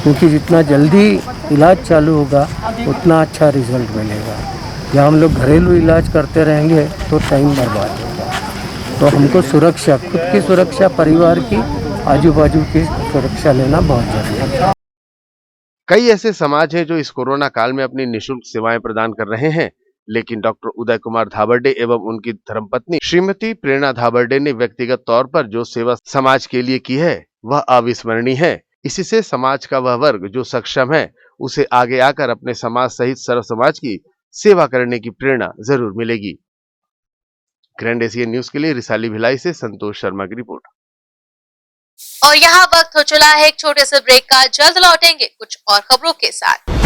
क्योंकि जितना जल्दी इलाज चालू होगा उतना अच्छा रिजल्ट मिलेगा। या हम लोग घरेलू इलाज करते रहेंगे तो टाइम बर्बाद होगा। तो हमको सुरक्षा, खुद की सुरक्षा, परिवार की, आजू बाजू की सुरक्षा लेना बहुत जरूरी है। कई ऐसे समाज हैं जो इस कोरोना काल में अपनी निःशुल्क सेवाएं प्रदान कर रहे हैं, लेकिन डॉक्टर उदय कुमार धाबरडे एवं उनकी धर्मपत्नी श्रीमती प्रेरणा धाबरडे ने व्यक्तिगत तौर पर जो सेवा समाज के लिए की है वह अविस्मरणीय है। इसी से समाज का वह वर्ग जो सक्षम है उसे आगे आकर अपने समाज सहित सर्व समाज की सेवा करने की प्रेरणा जरूर मिलेगी। ग्रैंड एशियन न्यूज के लिए रिसाली भिलाई से संतोष शर्मा की रिपोर्ट। और यहाँ वक्त हो चला है एक छोटे से ब्रेक का। जल्द लौटेंगे कुछ और खबरों के साथ।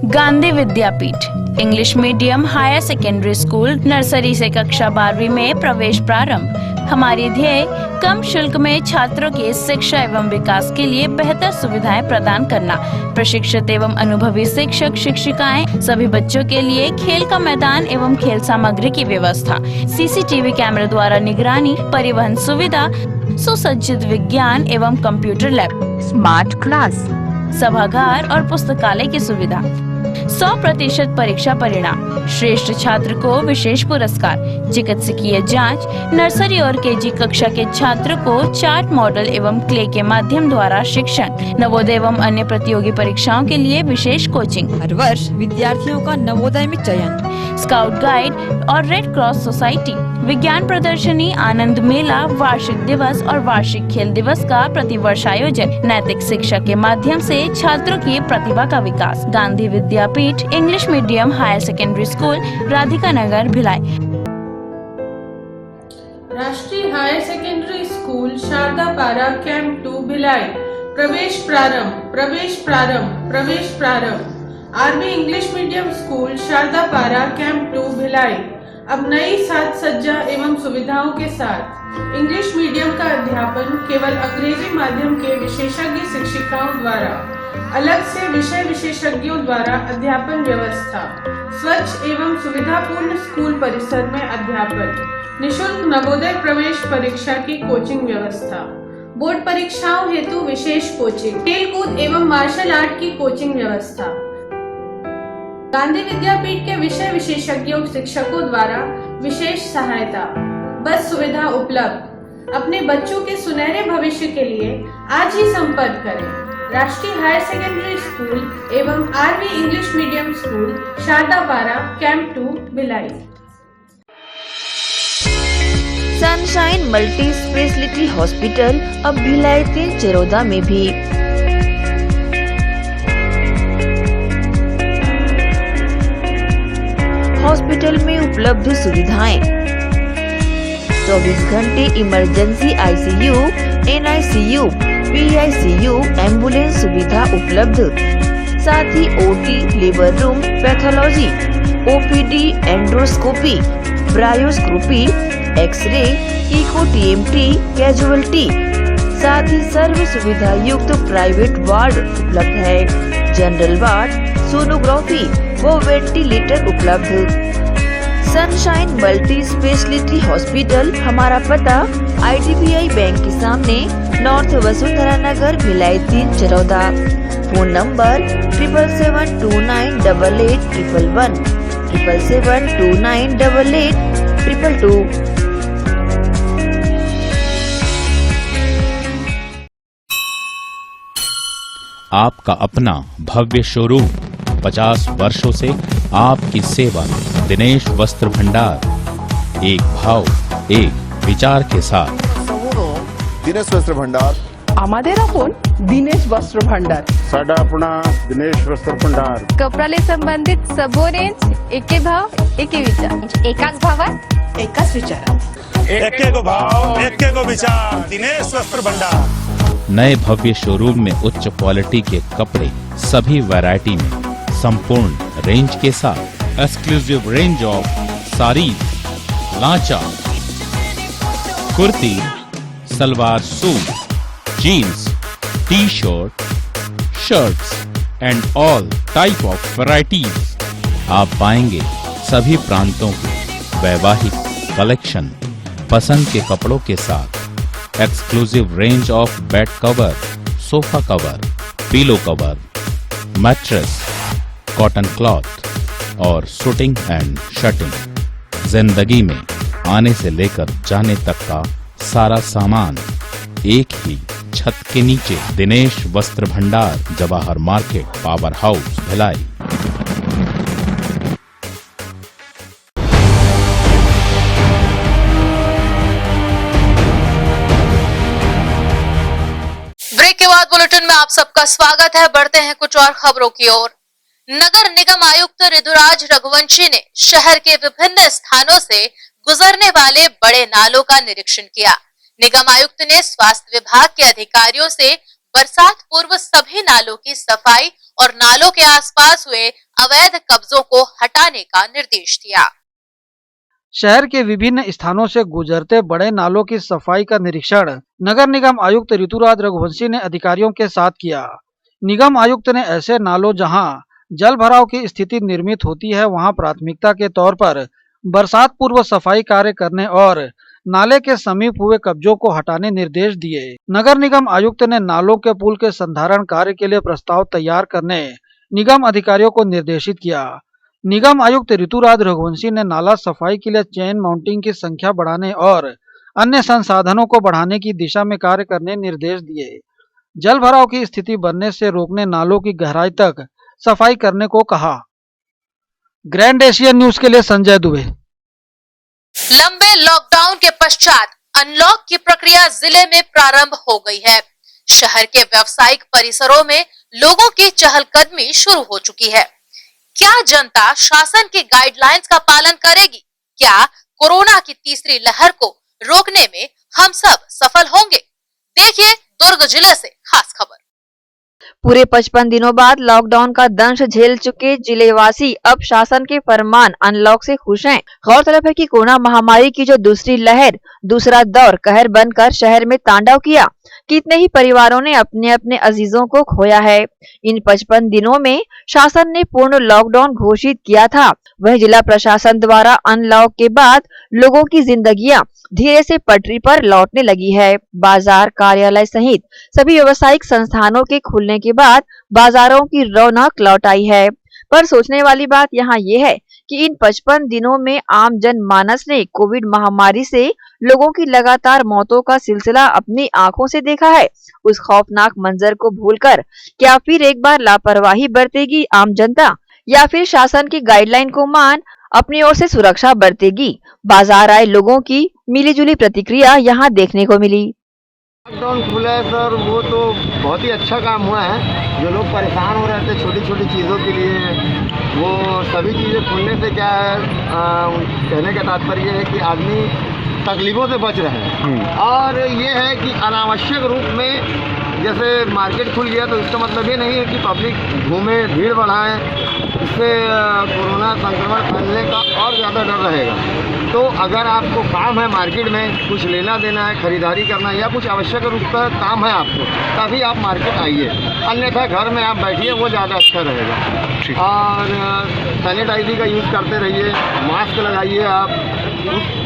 Gandhi Vidyapeeth English medium higher secondary school nursery से कक्षा 12वीं में प्रवेश प्रारंभ। हमारी ध्येय कम शुल्क में छात्रों के शिक्षा एवं विकास के लिए बेहतर सुविधाएं प्रदान करना। प्रशिक्षित एवं अनुभवी शिक्षक शिक्षिकाएं, सभी बच्चों के लिए खेल का मैदान एवं खेल सामग्री की व्यवस्था, सीसीटीवी कैमरे द्वारा निगरानी, परिवहन सुविधा, सुसज्जित विज्ञान एवं कंप्यूटर लैब, स्मार्ट क्लास, सभागार और पुस्तकालय की सुविधा, 100% परीक्षा परिणाम, श्रेष्ठ छात्र को विशेष पुरस्कार, चिकित्सकीय जांच, नर्सरी और केजी कक्षा के छात्र को चार्ट मॉडल एवं क्ले के माध्यम द्वारा शिक्षण, नवोदय एवं अन्य प्रतियोगी परीक्षाओं के लिए विशेष कोचिंग, हर वर्ष विद्यार्थियों का नवोदय में चयन, स्काउट गाइड और रेड क्रॉस सोसाइटी, विज्ञान प्रदर्शनी, आनंद मेला, वार्षिक दिवस और वार्षिक खेल दिवस का प्रतिवर्ष आयोजन, नैतिक शिक्षा के माध्यम से छात्रों की प्रतिभा का विकास। Gandhi Vidyapeeth English medium higher secondary school, Radhika Nagar, Bhilai. Rashtriya higher secondary school Sharda Para camp 2 Bhilai. प्रवेश प्रारंभ, प्रवेश प्रारंभ, प्रवेश प्रारंभ। RB English medium school Sharda Para camp 2 Bhilai अब नई साज सज्जा एवं सुविधाओं के साथ इंग्लिश मीडियम का अध्यापन केवल अंग्रेजी माध्यम के विशेषज्ञ शिक्षिकाओं द्वारा, अलग से विषय विशेषज्ञों द्वारा अध्यापन व्यवस्था, स्वच्छ एवं सुविधापूर्ण स्कूल परिसर में अध्यापन, निशुल्क नवोदय प्रवेश परीक्षा की कोचिंग व्यवस्था, बोर्ड परीक्षाओं हेतु विशेष कोचिंग, खेल कूद एवं मार्शल आर्ट की कोचिंग व्यवस्था, गांधी विद्यापीठ के विषय विशेषज्ञों शिक्षकों द्वारा विशेष सहायता, बस सुविधा उपलब्ध। अपने बच्चों के सुनहरे भविष्य के लिए आज ही संपर्क करें। राष्ट्रीय हायर सेकेंडरी स्कूल एवं RV English medium school Shardapara camp 2 Bhilai. Sunshine multi speciality hospital अब भिलाई 3 चरोदा में भी। हॉस्पिटल में उपलब्ध सुविधाएं 24 घंटे emergency ICU, NICU, PICU, ambulance सुविधा उपलब्ध। साथ ही OT, labour room, pathology, OPD, endoscopy, bronchoscopy, X ray, echo TMT, casualty, साथ ही सर्व सुविधा युक्त प्राइवेट वार्ड उपलब्ध है। जनरल वार्ड, सोनोग्राफी व वेंटिलेटर उपलब्ध। सनशाइन मल्टी स्पेशलिटी हॉस्पिटल, हमारा पता IDBI बैंक के सामने, north Vasundhara Nagar, Bhilai 3 Charoda. Phone number 7772988811, 7772988822। आपका अपना भव्य शोरूम, 50 वर्षों से आपकी सेवा में। दिनेश वस्त्र भंडार, एक भाव एक विचार के साथ। दिनेश वस्त्र भंडार, আমাদের আপন दिनेश वस्त्र भंडार, साडा अपना दिनेश वस्त्र भंडार। कपडाले संबंधित सबो रेंज, एके भाव एके विचार, एकाच भावात एकाच विचारात, एके को भाव एके को विचार। दिनेश वस्त्र भंडार। नए भव्य शोरूम में उच्च क्वालिटी के कपड़े सभी वैरायटी में, संपूर्ण रेंज के साथ। Exclusive range of saris, lancha, kurti, salwar suit, jeans, T shirt, shirts and all type of varieties. आप पाएंगे सभी प्रांतों के वैवाहिक कलेक्शन पसंद के कपड़ों के साथ। Exclusive range of bed cover, sofa cover, pillow cover, mattress, cotton cloth और शूटिंग एंड शर्टिंग। जिंदगी में आने से लेकर जाने तक का सारा सामान एक ही छत के नीचे। दिनेश वस्त्र भंडार, Jawahar market, power house, Bhilai. Break के बाद बुलेटिन में आप सबका स्वागत है। बढ़ते हैं कुछ और खबरों की ओर। नगर निगम आयुक्त ऋतुराज रघुवंशी ने शहर के विभिन्न स्थानों से गुजरने वाले बड़े नालों का निरीक्षण किया। निगम आयुक्त ने स्वास्थ्य विभाग के अधिकारियों से बरसात पूर्व सभी नालों की सफाई और नालों के आसपास हुए अवैध कब्जों को हटाने का निर्देश दिया। शहर के विभिन्न स्थानों से गुजरते बड़े नालों की सफाई का निरीक्षण नगर निगम आयुक्त ऋतुराज रघुवंशी ने अधिकारियों के साथ किया। निगम आयुक्त ने ऐसे नालों जहां जल भराव की स्थिति निर्मित होती है वहां प्राथमिकता के तौर पर बरसात पूर्व सफाई कार्य करने और नाले के समीप हुए कब्जों को हटाने निर्देश दिए। नगर निगम आयुक्त ने नालों के पुल के संधारण कार्य के लिए प्रस्ताव तैयार करने निगम अधिकारियों को निर्देशित किया। निगम आयुक्त ऋतुराज रघुवंशी ने नाला सफाई के लिए चेन माउंटिंग की संख्या बढ़ाने और अन्य संसाधनों को बढ़ाने की दिशा में कार्य करने निर्देश दिए। जल भराव की स्थिति बनने से रोकने नालों की गहराई तक सफाई करने को कहा। ग्रैंड एशियन न्यूज के लिए संजय दुबे। लंबे लॉकडाउन के पश्चात अनलॉक की प्रक्रिया जिले में प्रारंभ हो गई है। शहर के व्यावसायिक परिसरों में लोगों की चहलकदमी शुरू हो चुकी है। क्या जनता शासन की गाइडलाइंस का पालन करेगी? क्या कोरोना की तीसरी लहर को रोकने में हम सब सफल होंगे? देखिए दुर्ग जिले से खास खबर। पूरे 55 दिनों बाद लॉकडाउन का दंश झेल चुके जिलेवासी अब शासन के फरमान अनलॉक से खुश हैं। गौरतलब है कि कोरोना महामारी की जो दूसरी लहर, दूसरा दौर कहर बनकर शहर में तांडव किया। कितने ही परिवारों ने अपने अपने अजीजों को खोया है। इन 55 दिनों में शासन ने पूर्ण लॉकडाउन घोषित किया था। वहीं जिला प्रशासन द्वारा अनलॉक के बाद लोगों की जिंदगियां धीरे से पटरी पर लौटने लगी है। बाजार, कार्यालय सहित सभी व्यावसायिक संस्थानों के खुलने के बाद बाजारों की रौनक लौट आई है। पर सोचने वाली बात यहाँ ये है कि इन 55 दिनों में आम जनमानस ने कोविड महामारी से लोगों की लगातार मौतों का सिलसिला अपनी आंखों से देखा है। उस खौफनाक मंजर को भूलकर क्या फिर एक बार लापरवाही बरतेगी आम जनता, या फिर शासन की गाइडलाइन को मान अपनी ओर से सुरक्षा बरतेगी? बाजार आए लोगों की मिलीजुली प्रतिक्रिया यहाँ देखने को मिली। लॉकडाउन खुला है सर, वो तो बहुत ही अच्छा काम हुआ है। जो लोग परेशान हो रहे थे छोटी छोटी चीज़ों के लिए, वो सभी चीज़ें खुलने से क्या है, कहने का तात्पर्य है कि आदमी तकलीफ़ों से बच रहे हैं। और ये है कि अनावश्यक रूप में जैसे मार्केट खुल गया तो इसका मतलब ये नहीं है कि पब्लिक घूमे, भीड़ बढ़ाएं, इससे कोरोना संक्रमण फैलने का और ज़्यादा डर रहेगा। तो अगर आपको काम है मार्केट में, कुछ लेना देना है, खरीदारी करना है, या कुछ आवश्यक रूप का काम है आपको, तभी आप मार्केट आइए, अन्यथा घर में आप बैठिए, वो ज़्यादा अच्छा रहेगा। और सैनिटाइजर का यूज़ करते रहिए, मास्क लगाइए आप,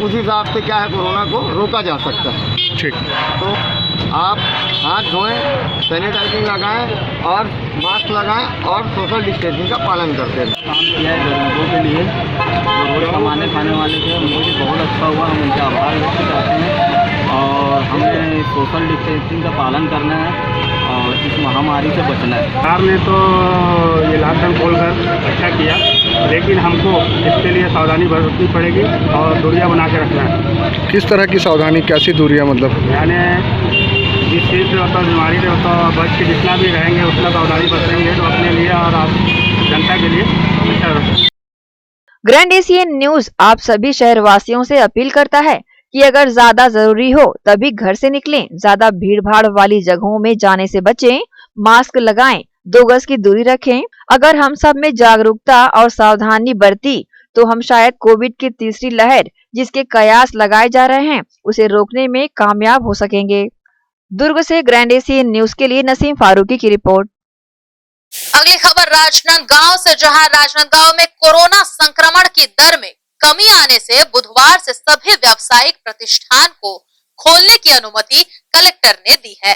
उस हिसाब से क्या है कोरोना को रोका जा सकता है। ठीक, तो आप हाथ धोएं, सैनिटाइजिंग लगाएं और मास्क लगाएं और सोशल डिस्टेंसिंग का पालन करते रहें। काम किया है गरीबों के लिए, जो रोज कमाने खाने वाले थे, उनको भी बहुत अच्छा हुआ, हम उनका आभार व्यक्त करते हैं। और हमें सोशल डिस्टेंसिंग का पालन करना है और इस महामारी से बचना है। सरकार ने तो ये लॉकडाउन खोलकर अच्छा किया, लेकिन हमको इसके लिए सावधानी बरतनी पड़ेगी और दूरियां बना के रखना है। किस तरह की सावधानी, कैसी दूरियां मतलब? यानी जिस चीज़ से होता बीमारी से होता बच के जितना भी रहेंगे उतना सावधानी बरतेंगे तो अपने लिए और आप जनता के लिए अच्छा रहेगा। ग्रैंड एशियन न्यूज आप सभी शहरवासियों से अपील करता है कि अगर ज्यादा जरूरी हो तभी घर से निकलें, ज्यादा भीड़ भाड़ वाली जगहों में जाने से बचें, मास्क लगाएं, 2 गज की दूरी रखें। अगर हम सब में जागरूकता और सावधानी बरती तो हम शायद कोविड की तीसरी लहर जिसके कयास लगाए जा रहे हैं उसे रोकने में कामयाब हो सकेंगे। दुर्ग से ग्रैंड एशियन न्यूज के लिए नसीम फारूकी की रिपोर्ट। अगली खबर राजनांदगांव से, जहां राजनांदगांव में कोरोना संक्रमण की दर में कमी आने से बुधवार से सभी व्यावसायिक प्रतिष्ठान को खोलने की अनुमति कलेक्टर ने दी है।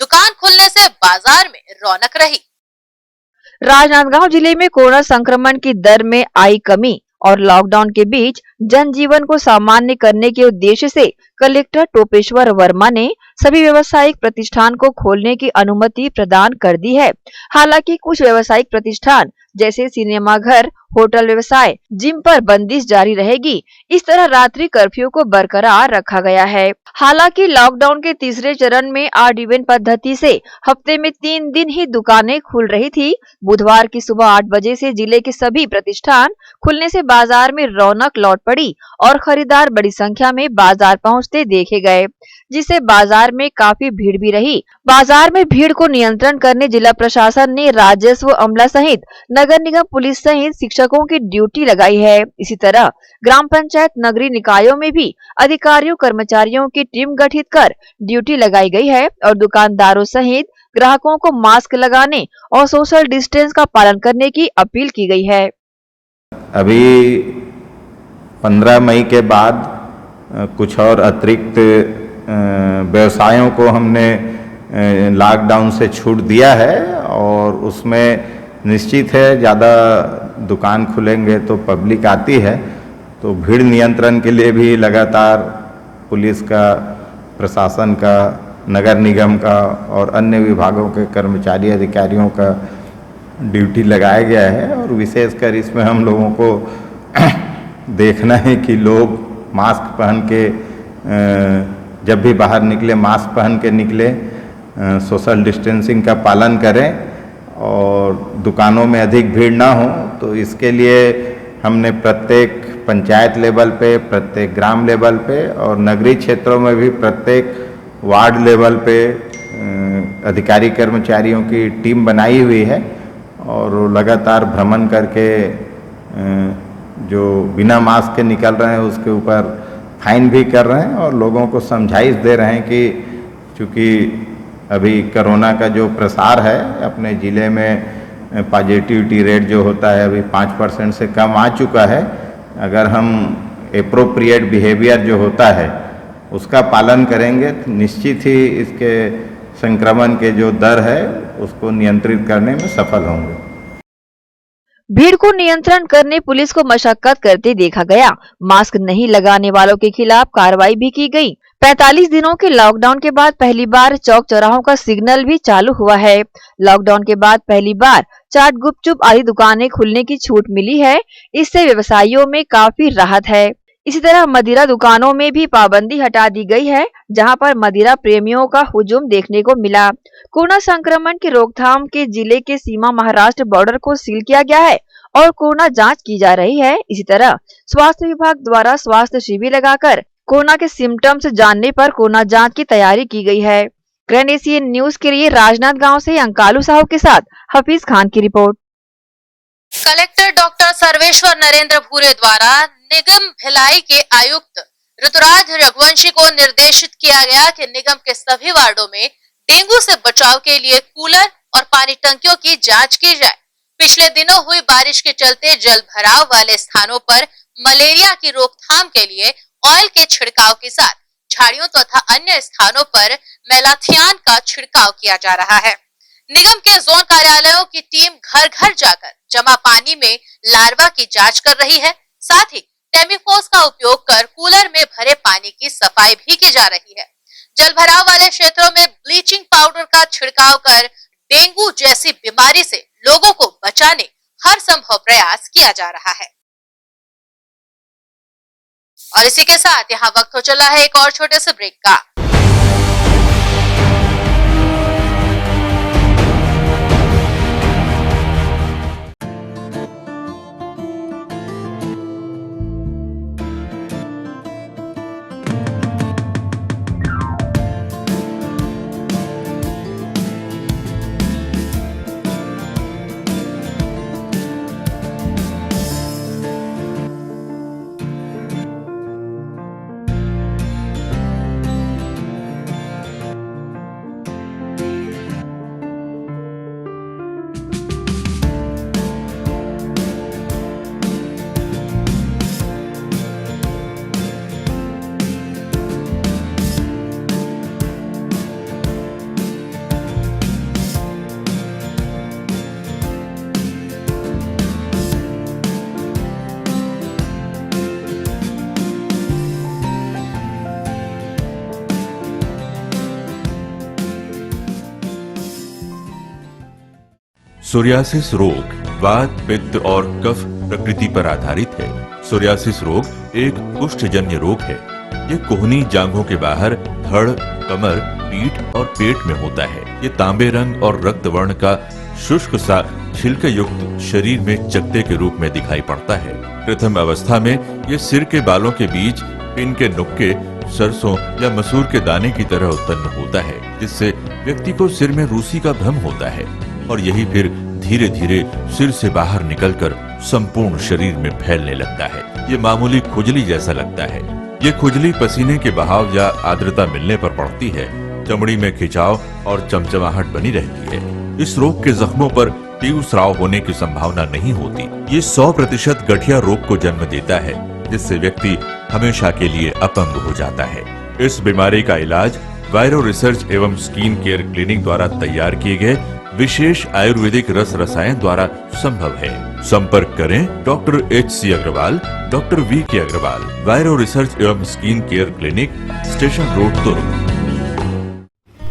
दुकान खुलने से बाजार में रौनक रही। राजनांदगांव जिले में कोरोना संक्रमण की दर में आई कमी और लॉकडाउन के बीच जनजीवन को सामान्य करने के उद्देश्य से कलेक्टर टोपेश्वर वर्मा ने सभी व्यावसायिक प्रतिष्ठान को खोलने की अनुमति प्रदान कर दी है। हालांकि कुछ व्यावसायिक प्रतिष्ठान जैसे सिनेमा घर, होटल व्यवसाय, जिम पर बंदिश जारी रहेगी। इस तरह रात्रि कर्फ्यू को बरकरार रखा गया है। हालांकि लॉकडाउन के तीसरे चरण में ऑड इवन पद्धति से हफ्ते में 3 दिन ही दुकानें खुल रही थी। बुधवार की सुबह 8 बजे से जिले के सभी प्रतिष्ठान खुलने से बाजार में रौनक लौट पड़ी और खरीदार बड़ी संख्या में बाजार पहुंचते देखे गए, जिससे बाजार में काफी भीड़ भी रही। बाजार में भीड़ को नियंत्रण करने जिला प्रशासन ने राजस्व अमला सहित नगर निगम पुलिस सहित शिक्षकों की ड्यूटी लगाई है। इसी तरह ग्राम पंचायत नगरीय निकायों में भी अधिकारियों कर्मचारियों की टीम गठित कर ड्यूटी लगाई गई है और दुकानदारों सहित ग्राहकों को मास्क लगाने और सोशल डिस्टेंस का पालन करने की अपील की गई है। अभी 15 मई के बाद कुछ और अतिरिक्त व्यवसायों को हमने लॉकडाउन से छूट दिया है और उसमें निश्चित है ज़्यादा दुकान खुलेंगे तो पब्लिक आती है, तो भीड़ नियंत्रण के लिए भी लगातार पुलिस का, प्रशासन का, नगर निगम का और अन्य विभागों के कर्मचारी अधिकारियों का ड्यूटी लगाया गया है। और विशेषकर इसमें हम लोगों को देखना है कि लोग मास्क पहन के जब भी बाहर निकले मास्क पहन के निकले, सोशल डिस्टेंसिंग का पालन करें और दुकानों में अधिक भीड़ ना हो। तो इसके लिए हमने प्रत्येक पंचायत लेवल पे, प्रत्येक ग्राम लेवल पे और नगरीय क्षेत्रों में भी प्रत्येक वार्ड लेवल पे अधिकारी कर्मचारियों की टीम बनाई हुई है और लगातार भ्रमण करके जो बिना मास्क के निकल रहे हैं उसके ऊपर फाइन भी कर रहे हैं और लोगों को समझाइश दे रहे हैं कि चूँकि अभी कोरोना का जो प्रसार है अपने ज़िले में पॉजिटिविटी रेट जो होता है अभी 5% से कम आ चुका है। अगर हम एप्रोप्रिएट बिहेवियर जो होता है उसका पालन करेंगे तो निश्चित ही इसके संक्रमण के जो दर है उसको नियंत्रित करने में सफल होंगे। भीड़ को नियंत्रण करने पुलिस को मशक्कत करते देखा गया। मास्क नहीं लगाने वालों के खिलाफ कार्रवाई भी की गई। 45 दिनों के लॉकडाउन के बाद पहली बार चौक चौराहों का सिग्नल भी चालू हुआ है। लॉकडाउन के बाद पहली बार चाट, गुपचुप आदि दुकानें खुलने की छूट मिली है। इससे व्यवसायियों में काफी राहत है। इसी तरह मदिरा दुकानों में भी पाबंदी हटा दी गई है, जहां पर मदिरा प्रेमियों का हुजूम देखने को मिला। कोरोना संक्रमण की रोकथाम के जिले के सीमा महाराष्ट्र बॉर्डर को सील किया गया है और कोरोना जांच की जा रही है। इसी तरह स्वास्थ्य विभाग द्वारा स्वास्थ्य शिविर लगाकर कोरोना के सिम्टम्स जानने पर कोरोना जांच की तैयारी की गई है। ग्रैंड एशियन न्यूज के लिए राजनांदगांव से अंकालू साहू के साथ हफीज खान की report. Collector doctor Sarveshwar Narendra भूरे द्वारा निगम भिलाई के आयुक्त ऋतुराज रघुवंशी को निर्देशित किया गया कि निगम के सभी वार्डों में डेंगू से बचाव के लिए कूलर और पानी टंकियों की जांच की जाए। पिछले दिनों हुई बारिश के चलते जल भराव वाले स्थानों पर मलेरिया की रोकथाम के लिए ऑयल के छिड़काव के साथ झाड़ियों तथा अन्य स्थानों पर मेलाथियान का छिड़काव किया जा रहा है। निगम के जोन कार्यालयों की टीम घर घर जाकर जमा पानी में लार्वा की जांच कर रही है। साथ ही टेमीफोस का उपयोग कर कूलर में भरे पानी की सफाई भी की जा रही है। जल भराव वाले क्षेत्रों में ब्लीचिंग पाउडर का छिड़काव कर डेंगू जैसी बीमारी से लोगों को बचाने हर संभव प्रयास किया जा रहा है। और इसी के साथ यहाँ वक्त हो चला है एक और छोटे से ब्रेक का। सोरियासिस रोग वात, पित्त और कफ प्रकृति पर आधारित है। सोरियासिस रोग एक कुष्ठजन्य रोग है। ये कोहनी जांघों के बाहर धड़, कमर, पीठ और पेट में होता है। ये तांबे रंग और रक्त वर्ण का शुष्क सा छिलके युक्त शरीर में चकत्ते के रूप में दिखाई पड़ता है। प्रथम अवस्था में ये सिर के बालों के बीच पिन के नुक्के सरसों या मसूर के दाने की तरह उत्पन्न होता है, जिससे व्यक्ति को सिर में रूसी का भ्रम होता है और यही फिर धीरे धीरे सिर से बाहर निकलकर संपूर्ण शरीर में फैलने लगता है। ये मामूली खुजली जैसा लगता है। ये खुजली पसीने के बहाव या आर्द्रता मिलने पर पड़ती है। चमड़ी में खिंचाव और चमचमाहट बनी रहती है। इस रोग के जख्मों पर तीव्र स्राव होने की संभावना नहीं होती। ये 100% गठिया रोग को जन्म देता है, जिससे व्यक्ति हमेशा के लिए अपंग हो जाता है। इस बीमारी का इलाज वायरो रिसर्च एवं स्किन केयर क्लिनिक द्वारा तैयार किए गए विशेष आयुर्वेदिक रस रसायन द्वारा संभव है। संपर्क करें doctor HC Agarwal, doctor VK Agarwal, वायरो रिसर्च एवं skin care clinic, station road, Durg.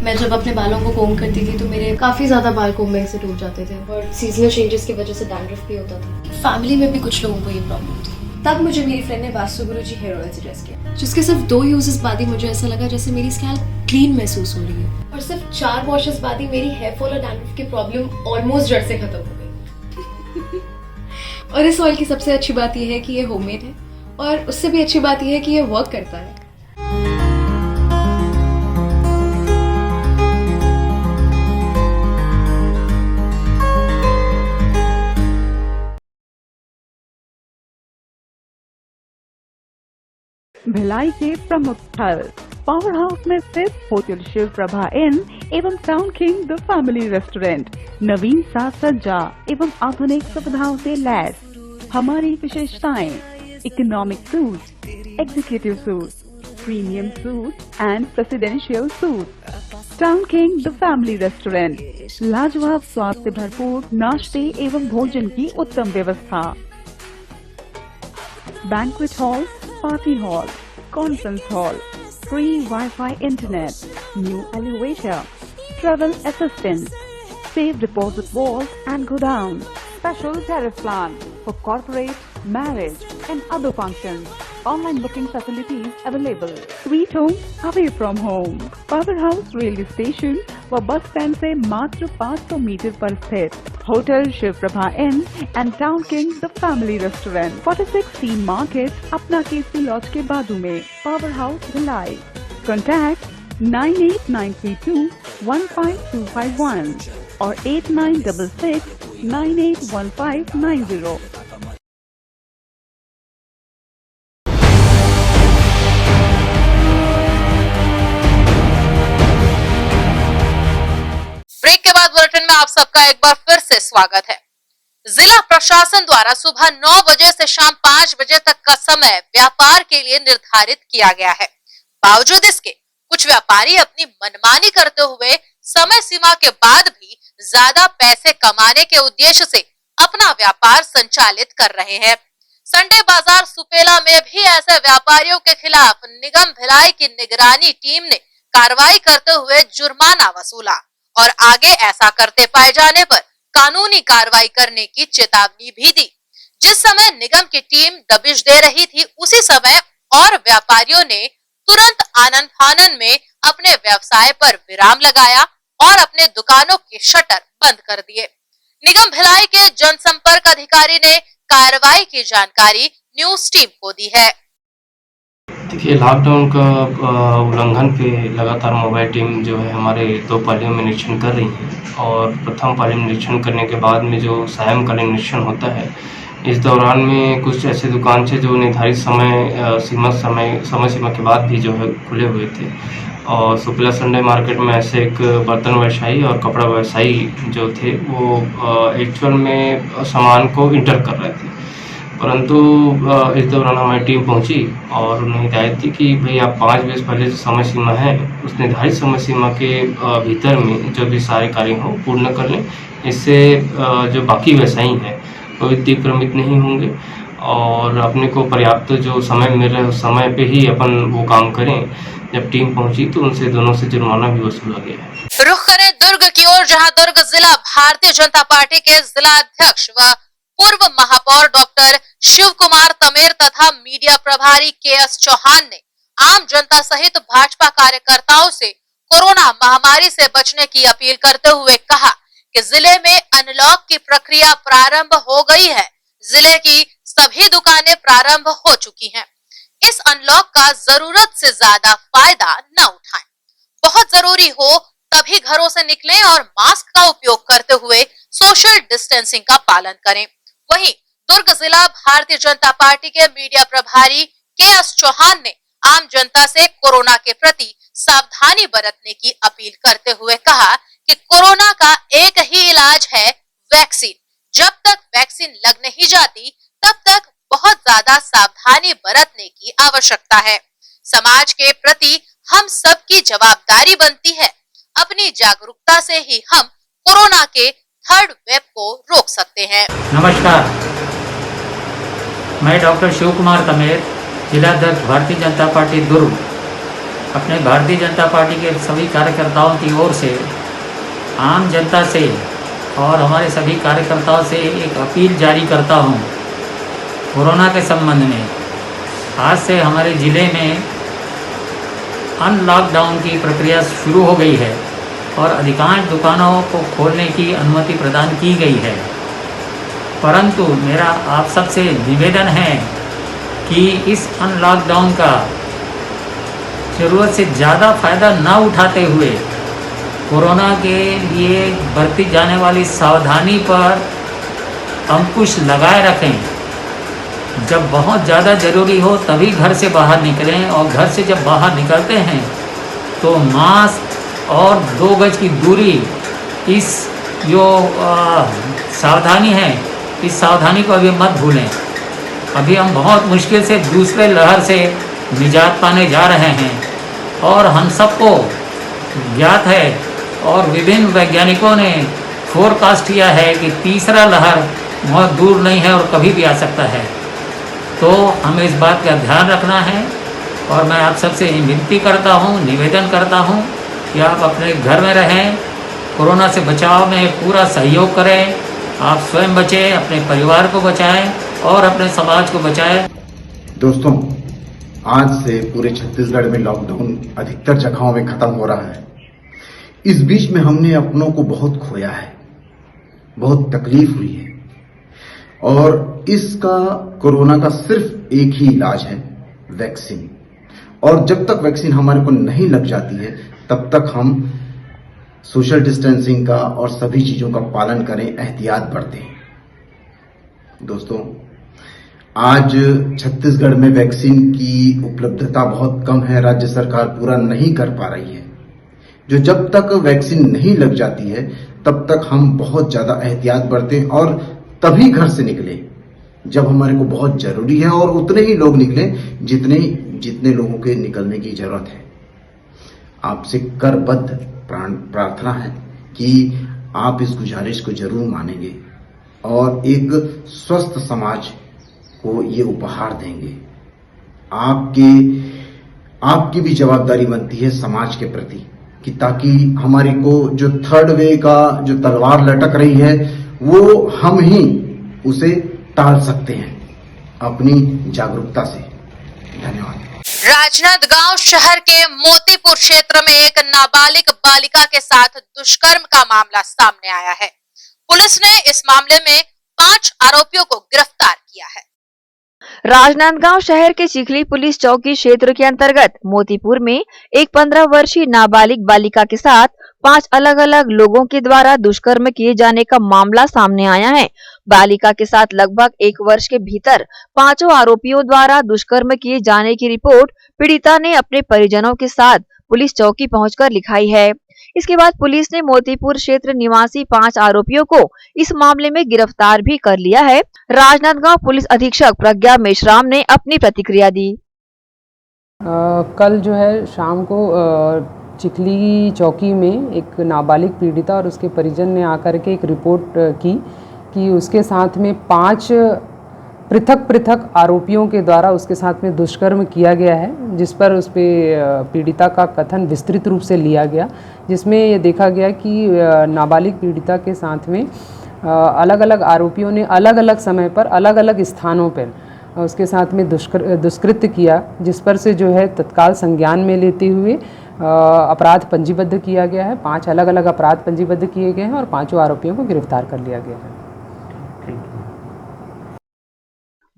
मैं जब अपने बालों को कोम करती थी तो मेरे काफी ज्यादा बाल कोम्बिंग से टूट जाते थे और सीजनल चेंजेस की वजह से डैंड्रफ भी होता था। फैमिली में भी कुछ लोगों को ये प्रॉब्लम थी। तब मुझे मेरी फ्रेंड ने वास्तु गुरुजी हेयर ऑयल सजेस्ट किया, जिसके सिर्फ 2 यूजेस बाद ही मुझे ऐसा लगा जैसे मेरी स्कैल्प क्लीन महसूस हो रही है और सिर्फ 4 वॉशेस बाद ही मेरी हेयर फॉल और डैंड्रफ की प्रॉब्लम ऑलमोस्ट जड़ से खत्म हो गई। और इस ऑयल की सबसे अच्छी बात यह है कि ये होममेड है और उससे भी अच्छी बात यह है कि ये वर्क करता है। भिलाई के प्रमुख स्थल पावर हाउस में स्थित होटल शिव प्रभा इन एवं town king the family restaurant नवीन साज सज्जा एवं आधुनिक सुविधाओं से लैस। हमारी विशेषताएं economic suite, executive suite, premium suite and presidential suite. Town king the family restaurant, लाजवाब स्वाद से भरपूर नाश्ते एवं भोजन की उत्तम व्यवस्था। Banquet hall, party hall, conference hall, free wifi internet, new elevator, travel assistance, safe deposit vault and godown, special tariff plan for corporate, marriage and other functions. Online booking facilities available. Sweet home away from home. Powerhouse railway station व bus stand से मात्र 500 metre पर स्थित hotel Shiv Prabha inn and town king the family restaurant, 46 C market, अपना Kesari laws के बाजू में। Power house Bhilai. Contact 98932 15251 और 8966 981590। ब्रेक के बाद बुलेटिन में आप सबका एक बार फिर से स्वागत है। जिला प्रशासन द्वारा सुबह 9 बजे से शाम 5 बजे तक का समय व्यापार के लिए निर्धारित किया गया है। बावजूद इसके कुछ व्यापारी अपनी मनमानी करते हुए समय सीमा के बाद भी ज्यादा पैसे कमाने के उद्देश्य से अपना व्यापार संचालित कर रहे हैं। संडे बाजार सुपेला में भी ऐसे व्यापारियों के खिलाफ निगम भिलाई की निगरानी टीम ने कार्रवाई करते हुए जुर्माना वसूला और आगे ऐसा करते पाए जाने पर कानूनी कार्रवाई करने की चेतावनी भी दी। जिस समय निगम की टीम दबिश दे रही थी, उसी समय और व्यापारियों ने तुरंत आनन फानन में अपने व्यवसाय पर विराम लगाया और अपने दुकानों के शटर बंद कर दिए। निगम भिलाई के जनसंपर्क अधिकारी ने कार्रवाई की जानकारी न्यूज टीम को दी है। देखिए, लॉकडाउन का उल्लंघन पे लगातार मोबाइल टीम जो है हमारे 2 पालियों में निरीक्षण कर रही है और प्रथम पाली में निरीक्षण करने के बाद में जो सायंकालीन निरीक्षण होता है, इस दौरान में कुछ ऐसे दुकान थे जो निर्धारित समय सीमा के बाद भी जो है खुले हुए थे और सुपेला संडे मार्केट में ऐसे एक बर्तन व्यवसायी और कपड़ा व्यवसायी जो थे वो एक्चुअल में सामान को इंटर कर रहे थे, परंतु इस दौरान हमारी टीम पहुंची और उन्हें हिदायत दी कि भाई आप 5 बजे पहले जो समय सीमा है उस निर्धारित समय सीमा के भीतर में जो भी सारे कार्य हो पूर्ण कर लें, इससे जो बाकी व्यवसायी हैं वो दिग्भ्रमित नहीं होंगे और अपने को पर्याप्त जो समय मिल रहा है उस समय पे ही अपन वो काम करें। जब टीम पहुंची तो उनसे दोनों से जुर्माना भी वसूला गया है। रुख करें दुर्ग की ओर, जहां दुर्ग जिला भारतीय जनता पार्टी के जिला अध्यक्ष व पूर्व महापौर डॉक्टर शिव कुमार तमेर तथा मीडिया प्रभारी KS चौहान ने आम जनता सहित भाजपा कार्यकर्ताओं से कोरोना महामारी से बचने की अपील करते हुए कहा कि जिले में अनलॉक की प्रक्रिया प्रारंभ हो गई है। जिले की सभी दुकानें प्रारंभ हो चुकी हैं। इस अनलॉक का जरूरत से ज्यादा फायदा न उठाएं। बहुत जरूरी हो तभी घरों से निकलें और मास्क का उपयोग करते हुए सोशल डिस्टेंसिंग का पालन करें। वहीं दुर्ग जिला भारतीय जनता पार्टी के मीडिया प्रभारी KS चौहान ने आम जनता से कोरोना के प्रति सावधानी बरतने की अपील करते हुए कहा कि कोरोना का एक ही इलाज है, वैक्सीन। जब तक वैक्सीन लग नहीं जाती तब तक बहुत ज्यादा सावधानी बरतने की आवश्यकता है। समाज के प्रति हम सबकी जवाबदारी बनती है। अपनी जागरूकता से ही हम कोरोना के थर्ड वेव को रोक सकते हैं। नमस्कार, मैं डॉक्टर शिव कुमार तमेर, जिला अध्यक्ष भारतीय जनता पार्टी दुर्ग, अपने भारतीय जनता पार्टी के सभी कार्यकर्ताओं की ओर से आम जनता से और हमारे सभी कार्यकर्ताओं से एक अपील जारी करता हूं। कोरोना के संबंध में आज से हमारे ज़िले में अनलॉकडाउन की प्रक्रिया शुरू हो गई है और अधिकांश दुकानों को खोलने की अनुमति प्रदान की गई है, परंतु मेरा आप सबसे निवेदन है कि इस अनलॉकडाउन का ज़रूरत से ज़्यादा फ़ायदा न उठाते हुए कोरोना के लिए बरती जाने वाली सावधानी पर अंकुश लगाए रखें। जब बहुत ज़्यादा ज़रूरी हो तभी घर से बाहर निकलें और घर से जब बाहर निकलते हैं तो मास्क और 2 गज की दूरी, इस जो सावधानी है, इस सावधानी को अभी मत भूलें। अभी हम बहुत मुश्किल से दूसरे लहर से निजात पाने जा रहे हैं और हम सबको ज्ञात है और विभिन्न वैज्ञानिकों ने फोरकास्ट किया है कि तीसरा लहर बहुत दूर नहीं है और कभी भी आ सकता है। तो हमें इस बात का ध्यान रखना है और मैं आप सबसे विनती करता हूँ, निवेदन करता हूँ कि आप अपने घर में रहें, कोरोना से बचाव में पूरा सहयोग करें, आप स्वयं बचें, अपने परिवार को बचाएं और अपने समाज को बचाएं। दोस्तों, आज से पूरे छत्तीसगढ़ में लॉकडाउन अधिकतर जगहों में खत्म हो रहा है। इस बीच में हमने अपनों को बहुत खोया है, बहुत तकलीफ हुई है और इसका कोरोना का सिर्फ एक ही इलाज है, वैक्सीन। और जब तक वैक्सीन हमारे को नहीं लग जाती है तब तक हम सोशल डिस्टेंसिंग का और सभी चीजों का पालन करें, एहतियात बरतें। दोस्तों, आज छत्तीसगढ़ में वैक्सीन की उपलब्धता बहुत कम है, राज्य सरकार पूरा नहीं कर पा रही है। जो जब तक वैक्सीन नहीं लग जाती है तब तक हम बहुत ज्यादा एहतियात बरतें और तभी घर से निकलें जब हमारे को बहुत जरूरी है और उतने ही लोग निकलें जितने लोगों के निकलने की जरूरत है। आपसे करबद्ध प्रार्थना है कि आप इस गुजारिश को जरूर मानेंगे और एक स्वस्थ समाज को ये उपहार देंगे। आपकी भी जवाबदारी बनती है समाज के प्रति कि ताकि हमारे को जो थर्ड वे का जो तलवार लटक रही है वो हम ही उसे टाल सकते हैं अपनी जागरूकता से। धन्यवाद। राजनांदगांव शहर के मोतीपुर क्षेत्र में एक नाबालिग बालिका के साथ दुष्कर्म का मामला सामने आया है। पुलिस ने इस मामले में 5 आरोपियों को गिरफ्तार किया है। राजनांदगांव शहर के चिखली पुलिस चौकी क्षेत्र के अंतर्गत मोतीपुर में एक 15 वर्षीय नाबालिग बालिका के साथ 5 अलग अलग लोगों के द्वारा दुष्कर्म किए जाने का मामला सामने आया है। बालिका के साथ लगभग 1 वर्ष के भीतर 5 आरोपियों द्वारा दुष्कर्म किए जाने की रिपोर्ट पीड़िता ने अपने परिजनों के साथ पुलिस चौकी पहुंचकर लिखाई है। इसके बाद पुलिस ने मोतीपुर क्षेत्र निवासी 5 आरोपियों को इस मामले में गिरफ्तार भी कर लिया है। राजनांदगांव पुलिस अधीक्षक प्रज्ञा मेश्राम ने अपनी प्रतिक्रिया दी। कल जो है शाम को चिखली चौकी में एक नाबालिग पीड़िता और उसके परिजन ने आकर के एक रिपोर्ट की कि उसके साथ में 5 पृथक आरोपियों के द्वारा उसके साथ में दुष्कर्म किया गया है, जिस पर उस पे पीड़िता का कथन विस्तृत रूप से लिया गया, जिसमें ये देखा गया कि नाबालिग पीड़िता के साथ में अलग अलग आरोपियों ने अलग अलग समय पर अलग अलग स्थानों पर उसके साथ में दुष्कृत्य किया, जिस पर से जो है तत्काल संज्ञान में लेते हुए अपराध पंजीबद्ध किया गया है। 5 अलग अलग अपराध पंजीबद्ध किए गए हैं और 5 आरोपियों को गिरफ्तार कर लिया गया है।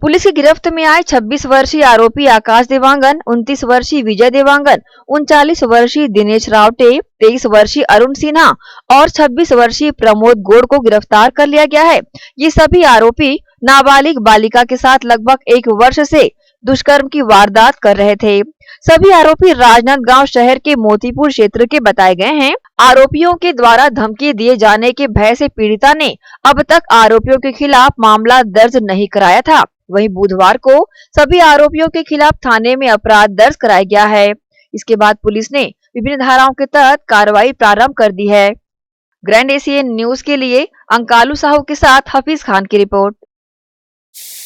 पुलिस की गिरफ्त में आए 26 वर्षीय आरोपी आकाश देवांगन, 29 वर्षीय विजय देवांगन, 39 वर्षीय दिनेश रावटे, 23 वर्षीय अरुण सिन्हा और 26 वर्षीय प्रमोद गोड़ को गिरफ्तार कर लिया गया है। ये सभी आरोपी नाबालिग बालिका के साथ लगभग 1 वर्ष से दुष्कर्म की वारदात कर रहे थे। सभी आरोपी राजनांदगांव शहर के मोतीपुर क्षेत्र के बताए गए हैं। आरोपियों के द्वारा धमकी दिए जाने के भय से पीड़िता ने अब तक आरोपियों के खिलाफ मामला दर्ज नहीं कराया था। वहीं बुधवार को सभी आरोपियों के खिलाफ थाने में अपराध दर्ज कराया गया है। इसके बाद पुलिस ने विभिन्न धाराओं के तहत कार्रवाई प्रारंभ कर दी है। ग्रैंड एशियन न्यूज के लिए अंकालू साहू के साथ हफीज खान की रिपोर्ट।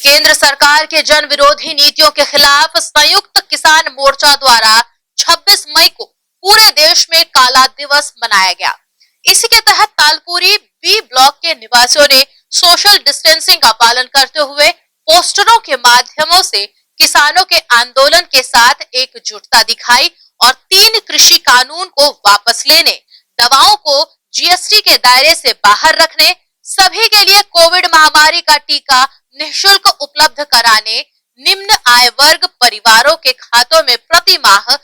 केंद्र सरकार के जन विरोधी नीतियों के खिलाफ संयुक्त किसान मोर्चा द्वारा 26 मई को पूरे देश में काला दिवस मनाया गया। इसी के तहत तालपुरी बी ब्लॉक के निवासियों ने सोशल डिस्टेंसिंग का पालन करते हुए पोस्टरों के माध्यमों से किसानों के आंदोलन के साथ एकजुटता दिखाई और 3 कृषि कानून को वापस लेने, दवाओं को जीएसटी के दायरे से बाहर रखने, सभी के लिए कोविड महामारी का टीका निःशुल्क उपलब्ध कराने, निम्न आय वर्ग परिवारों के खातों में प्रति माह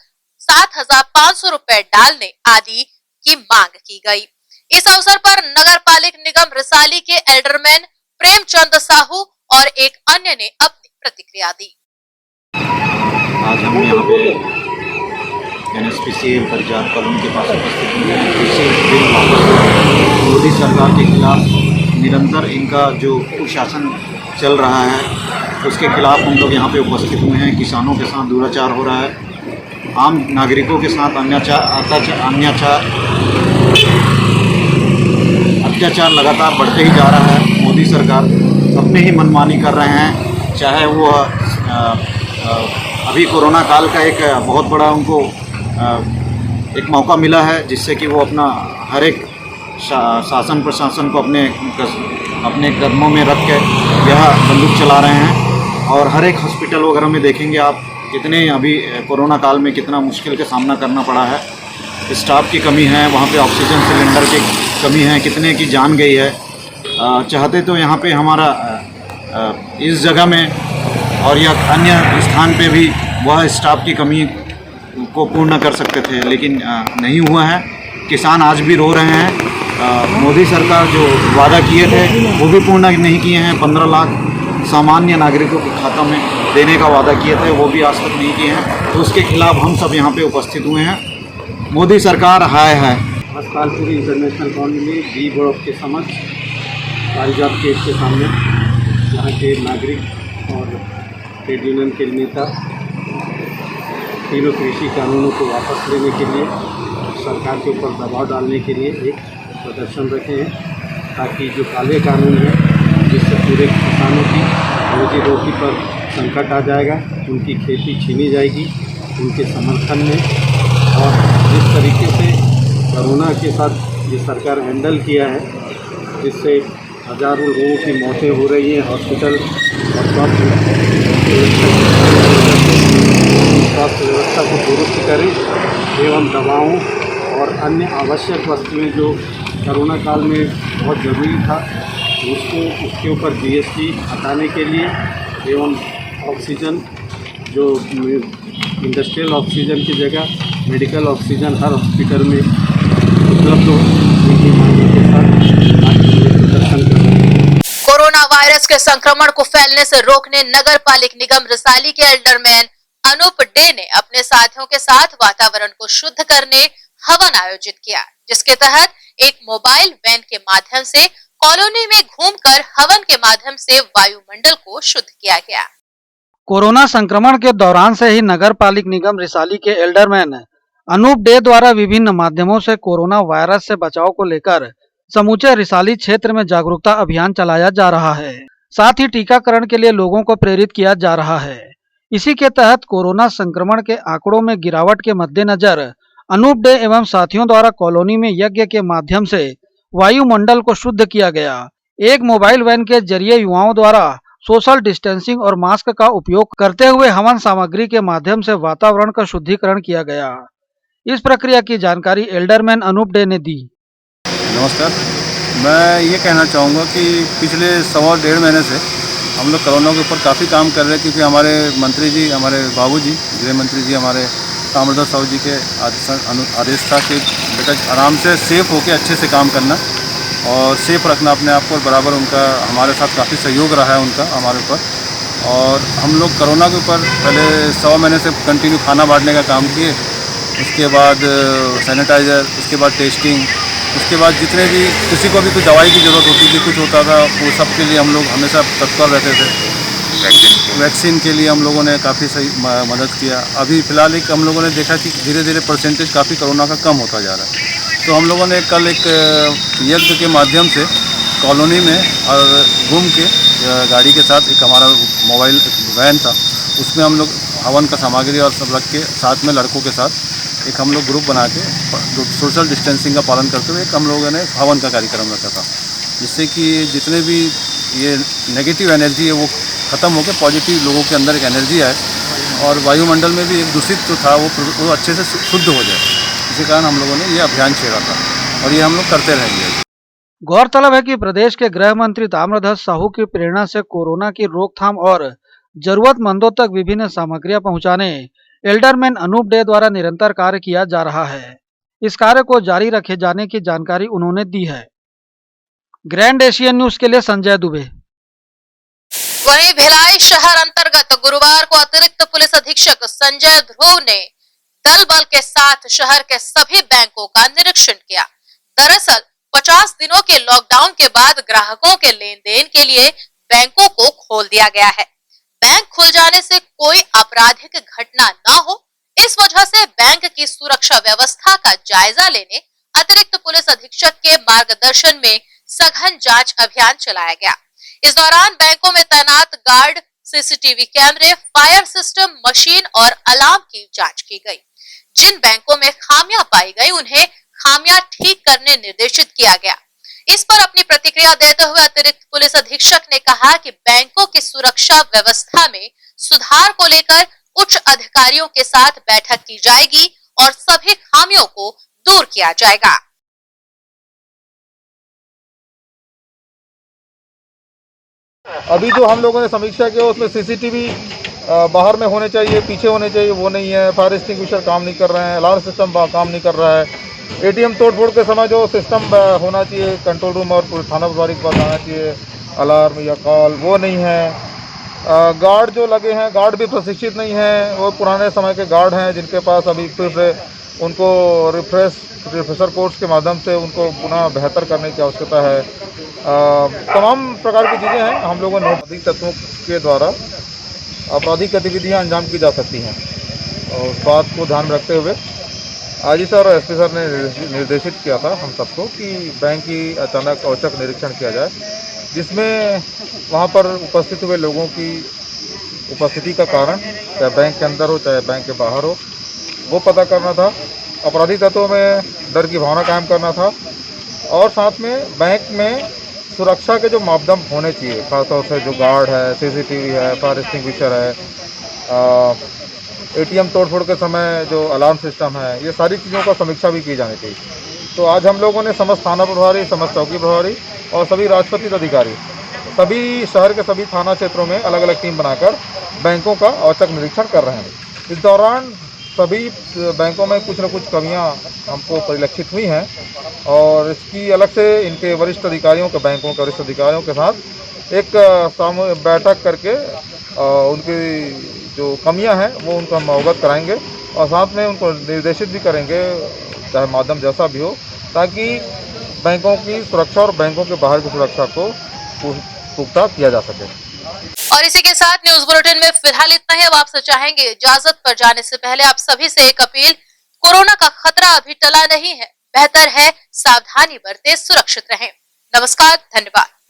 7,500 रुपए डालने आदि की मांग की गई। इस अवसर पर नगर पालिक निगम रिसाली के एल्डरमैन प्रेमचंद साहू और एक अन्य ने अपनी प्रतिक्रिया दी। आज हम यहाँ पे NSPCA फरियाद कॉलोनी के पास उपस्थित हुए हैं। कृषि बिल वापस मोदी सरकार के खिलाफ निरंतर इनका जो कुशासन चल रहा है उसके खिलाफ हम लोग यहाँ पे उपस्थित हुए हैं। किसानों के साथ दुराचार हो रहा है आम नागरिकों के साथ अत्याचार लगातार बढ़ते ही जा रहा है। मोदी सरकार अपने ही मनमानी कर रहे हैं, चाहे वो अभी कोरोना काल का एक बहुत बड़ा उनको एक मौका मिला है, जिससे कि वो अपना हर एक शासन प्रशासन को अपने कदमों में रख के यह बंदूक चला रहे हैं। और हर एक हॉस्पिटल वगैरह में देखेंगे आप कितने अभी कोरोना काल में कितना मुश्किल का सामना करना पड़ा है। स्टाफ की कमी है, वहाँ पे ऑक्सीजन सिलेंडर की कमी है, कितने की जान गई है। चाहते तो यहाँ पे हमारा इस जगह में और या अन्य स्थान पे भी वह स्टाफ की कमी को पूर्ण कर सकते थे, लेकिन नहीं हुआ है। किसान आज भी रो रहे हैं। मोदी सरकार जो वादा किए थे वो भी पूर्ण नहीं किए हैं। 15 लाख सामान्य नागरिकों के खाता में देने का वादा किए थे, वो भी आज तक नहीं किए हैं। तो उसके खिलाफ हम सब यहाँ पे उपस्थित हुए हैं। मोदी सरकार हाय है। कालपुरी इंटरनेशनल कॉलोनी बी ब्लॉक के समक्ष पारिजात केस के सामने यहाँ के नागरिक और ट्रेड यूनियन के नेता तीनों कृषि कानूनों को वापस लेने के लिए, सरकार के ऊपर दबाव डालने के लिए एक प्रदर्शन रखे हैं, ताकि जो काले कानून है जिससे पूरे किसानों की रोजी रोटी पर संकट आ जाएगा, उनकी खेती छीनी जाएगी, उनके समर्थन में। और जिस तरीके से कोरोना के साथ ये सरकार हैंडल किया है, जिससे हज़ारों लोगों की मौतें हो रही हैं, हॉस्पिटल और स्वास्थ्य व्यवस्था को दुरुस्त करें एवं दवाओं और अन्य आवश्यक वस्तुएं जो कोरोना काल में बहुत ज़रूरी था उसके ऊपर GST हटाने के लिए एवं ऑक्सीजन जो इंडस्ट्रियल ऑक्सीजन की जगह मेडिकल ऑक्सीजन हर हॉस्पिटल में उपलब्ध हो, उनकी मांगों के साथ आज प्रदर्शन कर रहे हैं। कोरोना वायरस के संक्रमण को फैलने से रोकने नगर पालिक निगम रिसाली के एल्डरमैन अनूप डे ने अपने साथियों के साथ वातावरण को शुद्ध करने हवन आयोजित किया, जिसके तहत एक मोबाइल वैन के माध्यम से कॉलोनी में घूमकर हवन के माध्यम से वायुमंडल को शुद्ध किया गया। कोरोना संक्रमण के दौरान से ही नगर पालिक निगम रिसाली के एल्डरमैन अनूप डे द्वारा विभिन्न माध्यमों से कोरोना वायरस से बचाव को लेकर समूचे रिसाली क्षेत्र में जागरूकता अभियान चलाया जा रहा है। साथ ही टीकाकरण के लिए लोगों को प्रेरित किया जा रहा है। इसी के तहत कोरोना संक्रमण के आंकड़ों में गिरावट के मद्देनजर अनूप डे एवं साथियों द्वारा कॉलोनी में यज्ञ के माध्यम से वायुमंडल को शुद्ध किया गया। एक मोबाइल वैन के जरिए युवाओं द्वारा सोशल डिस्टेंसिंग और मास्क का उपयोग करते हुए हवन सामग्री के माध्यम से वातावरण का शुद्धिकरण किया गया। इस प्रक्रिया की जानकारी एल्डरमैन अनूप डे ने दी। नमस्कार, मैं ये कहना चाहूँगा कि पिछले 1.5 महीने से हम लोग कोरोना के ऊपर काफ़ी काम कर रहे हैं, क्योंकि हमारे मंत्री जी, हमारे बाबूजी, गृह मंत्री जी, हमारे ताम्रध्वज साहू जी के आदेश था कि बेटा आराम से सेफ होकर अच्छे से काम करना और सेफ रखना अपने आप को। और बराबर उनका हमारे साथ काफ़ी सहयोग रहा है उनका हमारे ऊपर। और हम लोग कोरोना के ऊपर पहले 100 महीने से कंटिन्यू खाना बांटने का काम किए, उसके बाद सैनिटाइज़र, उसके बाद टेस्टिंग, उसके बाद जितने भी किसी को भी कोई दवाई की ज़रूरत होती थी, कुछ होता था, वो सब के लिए हम लोग हमेशा तत्पर रहते थे। वैक्सीन के लिए हम लोगों ने काफ़ी सही मदद किया। अभी फ़िलहाल एक हम लोगों ने देखा कि धीरे धीरे परसेंटेज काफ़ी कोरोना का कम होता जा रहा है। तो हम लोगों ने कल एक यज्ञ के माध्यम से कॉलोनी में और घूम के गाड़ी के साथ एक हमारा मोबाइल वैन था, उसमें हम लोग हवन का सामग्री और सब रख के साथ में लड़कों के साथ एक हम लोग ग्रुप बना के सोशल डिस्टेंसिंग का पालन करते हुए एक हम लोगों ने हवन का कार्यक्रम रखा था, जिससे कि जितने भी ये नेगेटिव एनर्जी है वो ख़त्म होकर पॉजिटिव लोगों के अंदर एक एनर्जी आए और वायुमंडल में भी एक दूषित जो था वो अच्छे से शुद्ध हो जाए। इसी कारण हम लोगों ने ये अभियान छेड़ा था और ये हम लोग करते रहेंगे। गौरतलब है कि प्रदेश के गृह मंत्री ताम्रध्वज साहू की प्रेरणा से कोरोना की रोकथाम और जरूरतमंदों तक विभिन्न सामग्रियां पहुंचाने एल्डरमैन अनूप डे द्वारा निरंतर कार्य किया जा रहा है। इस कार्य को जारी रखे जाने की जानकारी उन्होंने दी है। ग्रैंड एशियन न्यूज के लिए संजय दुबे। वहीं भिलाई शहर अंतर्गत गुरुवार को अतिरिक्त पुलिस अधीक्षक संजय ध्रुव ने दल बल के साथ शहर के सभी बैंकों का निरीक्षण किया। दरअसल 50 दिनों के लॉकडाउन के बाद ग्राहकों के लेन देन के लिए बैंकों को खोल दिया गया है। बैंक खुल जाने से कोई आपराधिक घटना न हो, इस वजह से बैंक की सुरक्षा व्यवस्था का जायजा लेने अतिरिक्त पुलिस अधीक्षक के मार्गदर्शन में सघन जांच अभियान चलाया गया। इस दौरान बैंकों में तैनात गार्ड, सीसीटीवी कैमरे, फायर सिस्टम, मशीन और अलार्म की जांच की गई। जिन बैंकों में खामियां पाई गई उन्हें खामियां ठीक करने निर्देशित किया गया। इस पर अपनी प्रतिक्रिया देते हुए अतिरिक्त पुलिस अधीक्षक ने कहा कि बैंकों की सुरक्षा व्यवस्था में सुधार को लेकर उच्च अधिकारियों के साथ बैठक की जाएगी और सभी खामियों को दूर किया जाएगा। अभी जो हम लोगों ने समीक्षा किया उसमें सीसीटीवी बाहर में होने चाहिए, पीछे होने चाहिए, वो नहीं है। फायर एक्सटिंग्विशर काम नहीं कर रहे हैं, अलार्म सिस्टम काम नहीं कर रहा है। एटीएम तोड़फोड़ के समय जो सिस्टम होना चाहिए, कंट्रोल रूम और थाना प्रभारी के पास आना चाहिए, अलार्म या कॉल, वो नहीं है। गार्ड जो लगे हैं, गार्ड भी प्रशिक्षित नहीं है, वो पुराने समय के गार्ड हैं जिनके पास अभी फिर उनको रिफ्रेशर कोर्स के माध्यम से उनको पुनः बेहतर करने की आवश्यकता है। तमाम प्रकार की चीज़ें हैं। हम लोगों ने आपराधिक तत्वों के द्वारा आपराधिक गतिविधियां अंजाम की जा सकती हैं और उस बात को ध्यान में रखते हुए आईजी सर और एसपी सर ने निर्देशित किया था हम सबको कि बैंक की अचानक औचक निरीक्षण किया जाए, जिसमें वहाँ पर उपस्थित हुए लोगों की उपस्थिति का कारण, चाहे बैंक के अंदर हो चाहे बैंक के बाहर हो, वो पता करना था। आपराधिक तत्वों में डर की भावना कायम करना था और साथ में बैंक में सुरक्षा के जो मापदंड होने चाहिए, खासतौर से जो गार्ड है, सीसीटीवी है, फायर एक्सटिंग्विशर है, एटीएम तोड़फोड़ के समय जो अलार्म सिस्टम है, ये सारी चीज़ों का समीक्षा भी की जानी चाहिए। तो आज हम लोगों ने समस्त थाना प्रभारी, समस्त चौकी प्रभारी और सभी राजपत्रित अधिकारी, सभी शहर के सभी थाना क्षेत्रों में अलग अलग टीम बनाकर बैंकों का औचक निरीक्षण कर रहे हैं। इस दौरान सभी बैंकों में कुछ न कुछ कमियां हमको परिलक्षित हुई हैं और इसकी अलग से इनके वरिष्ठ अधिकारियों के, बैंकों के वरिष्ठ अधिकारियों के साथ एक बैठक करके उनकी जो कमियां हैं वो उनको हम अवगत कराएंगे और साथ में उनको निर्देशित भी करेंगे, चाहे माध्यम जैसा भी हो, ताकि बैंकों की सुरक्षा और बैंकों के बाहर की सुरक्षा को पुख्ता किया जा सके। और इसी के साथ न्यूज बुलेटिन में फिलहाल इतना ही। अब आपसे चाहेंगे इजाजत पर जाने से पहले आप सभी से एक अपील, कोरोना का खतरा अभी टला नहीं है, बेहतर है सावधानी बरते, सुरक्षित रहें। नमस्कार, धन्यवाद।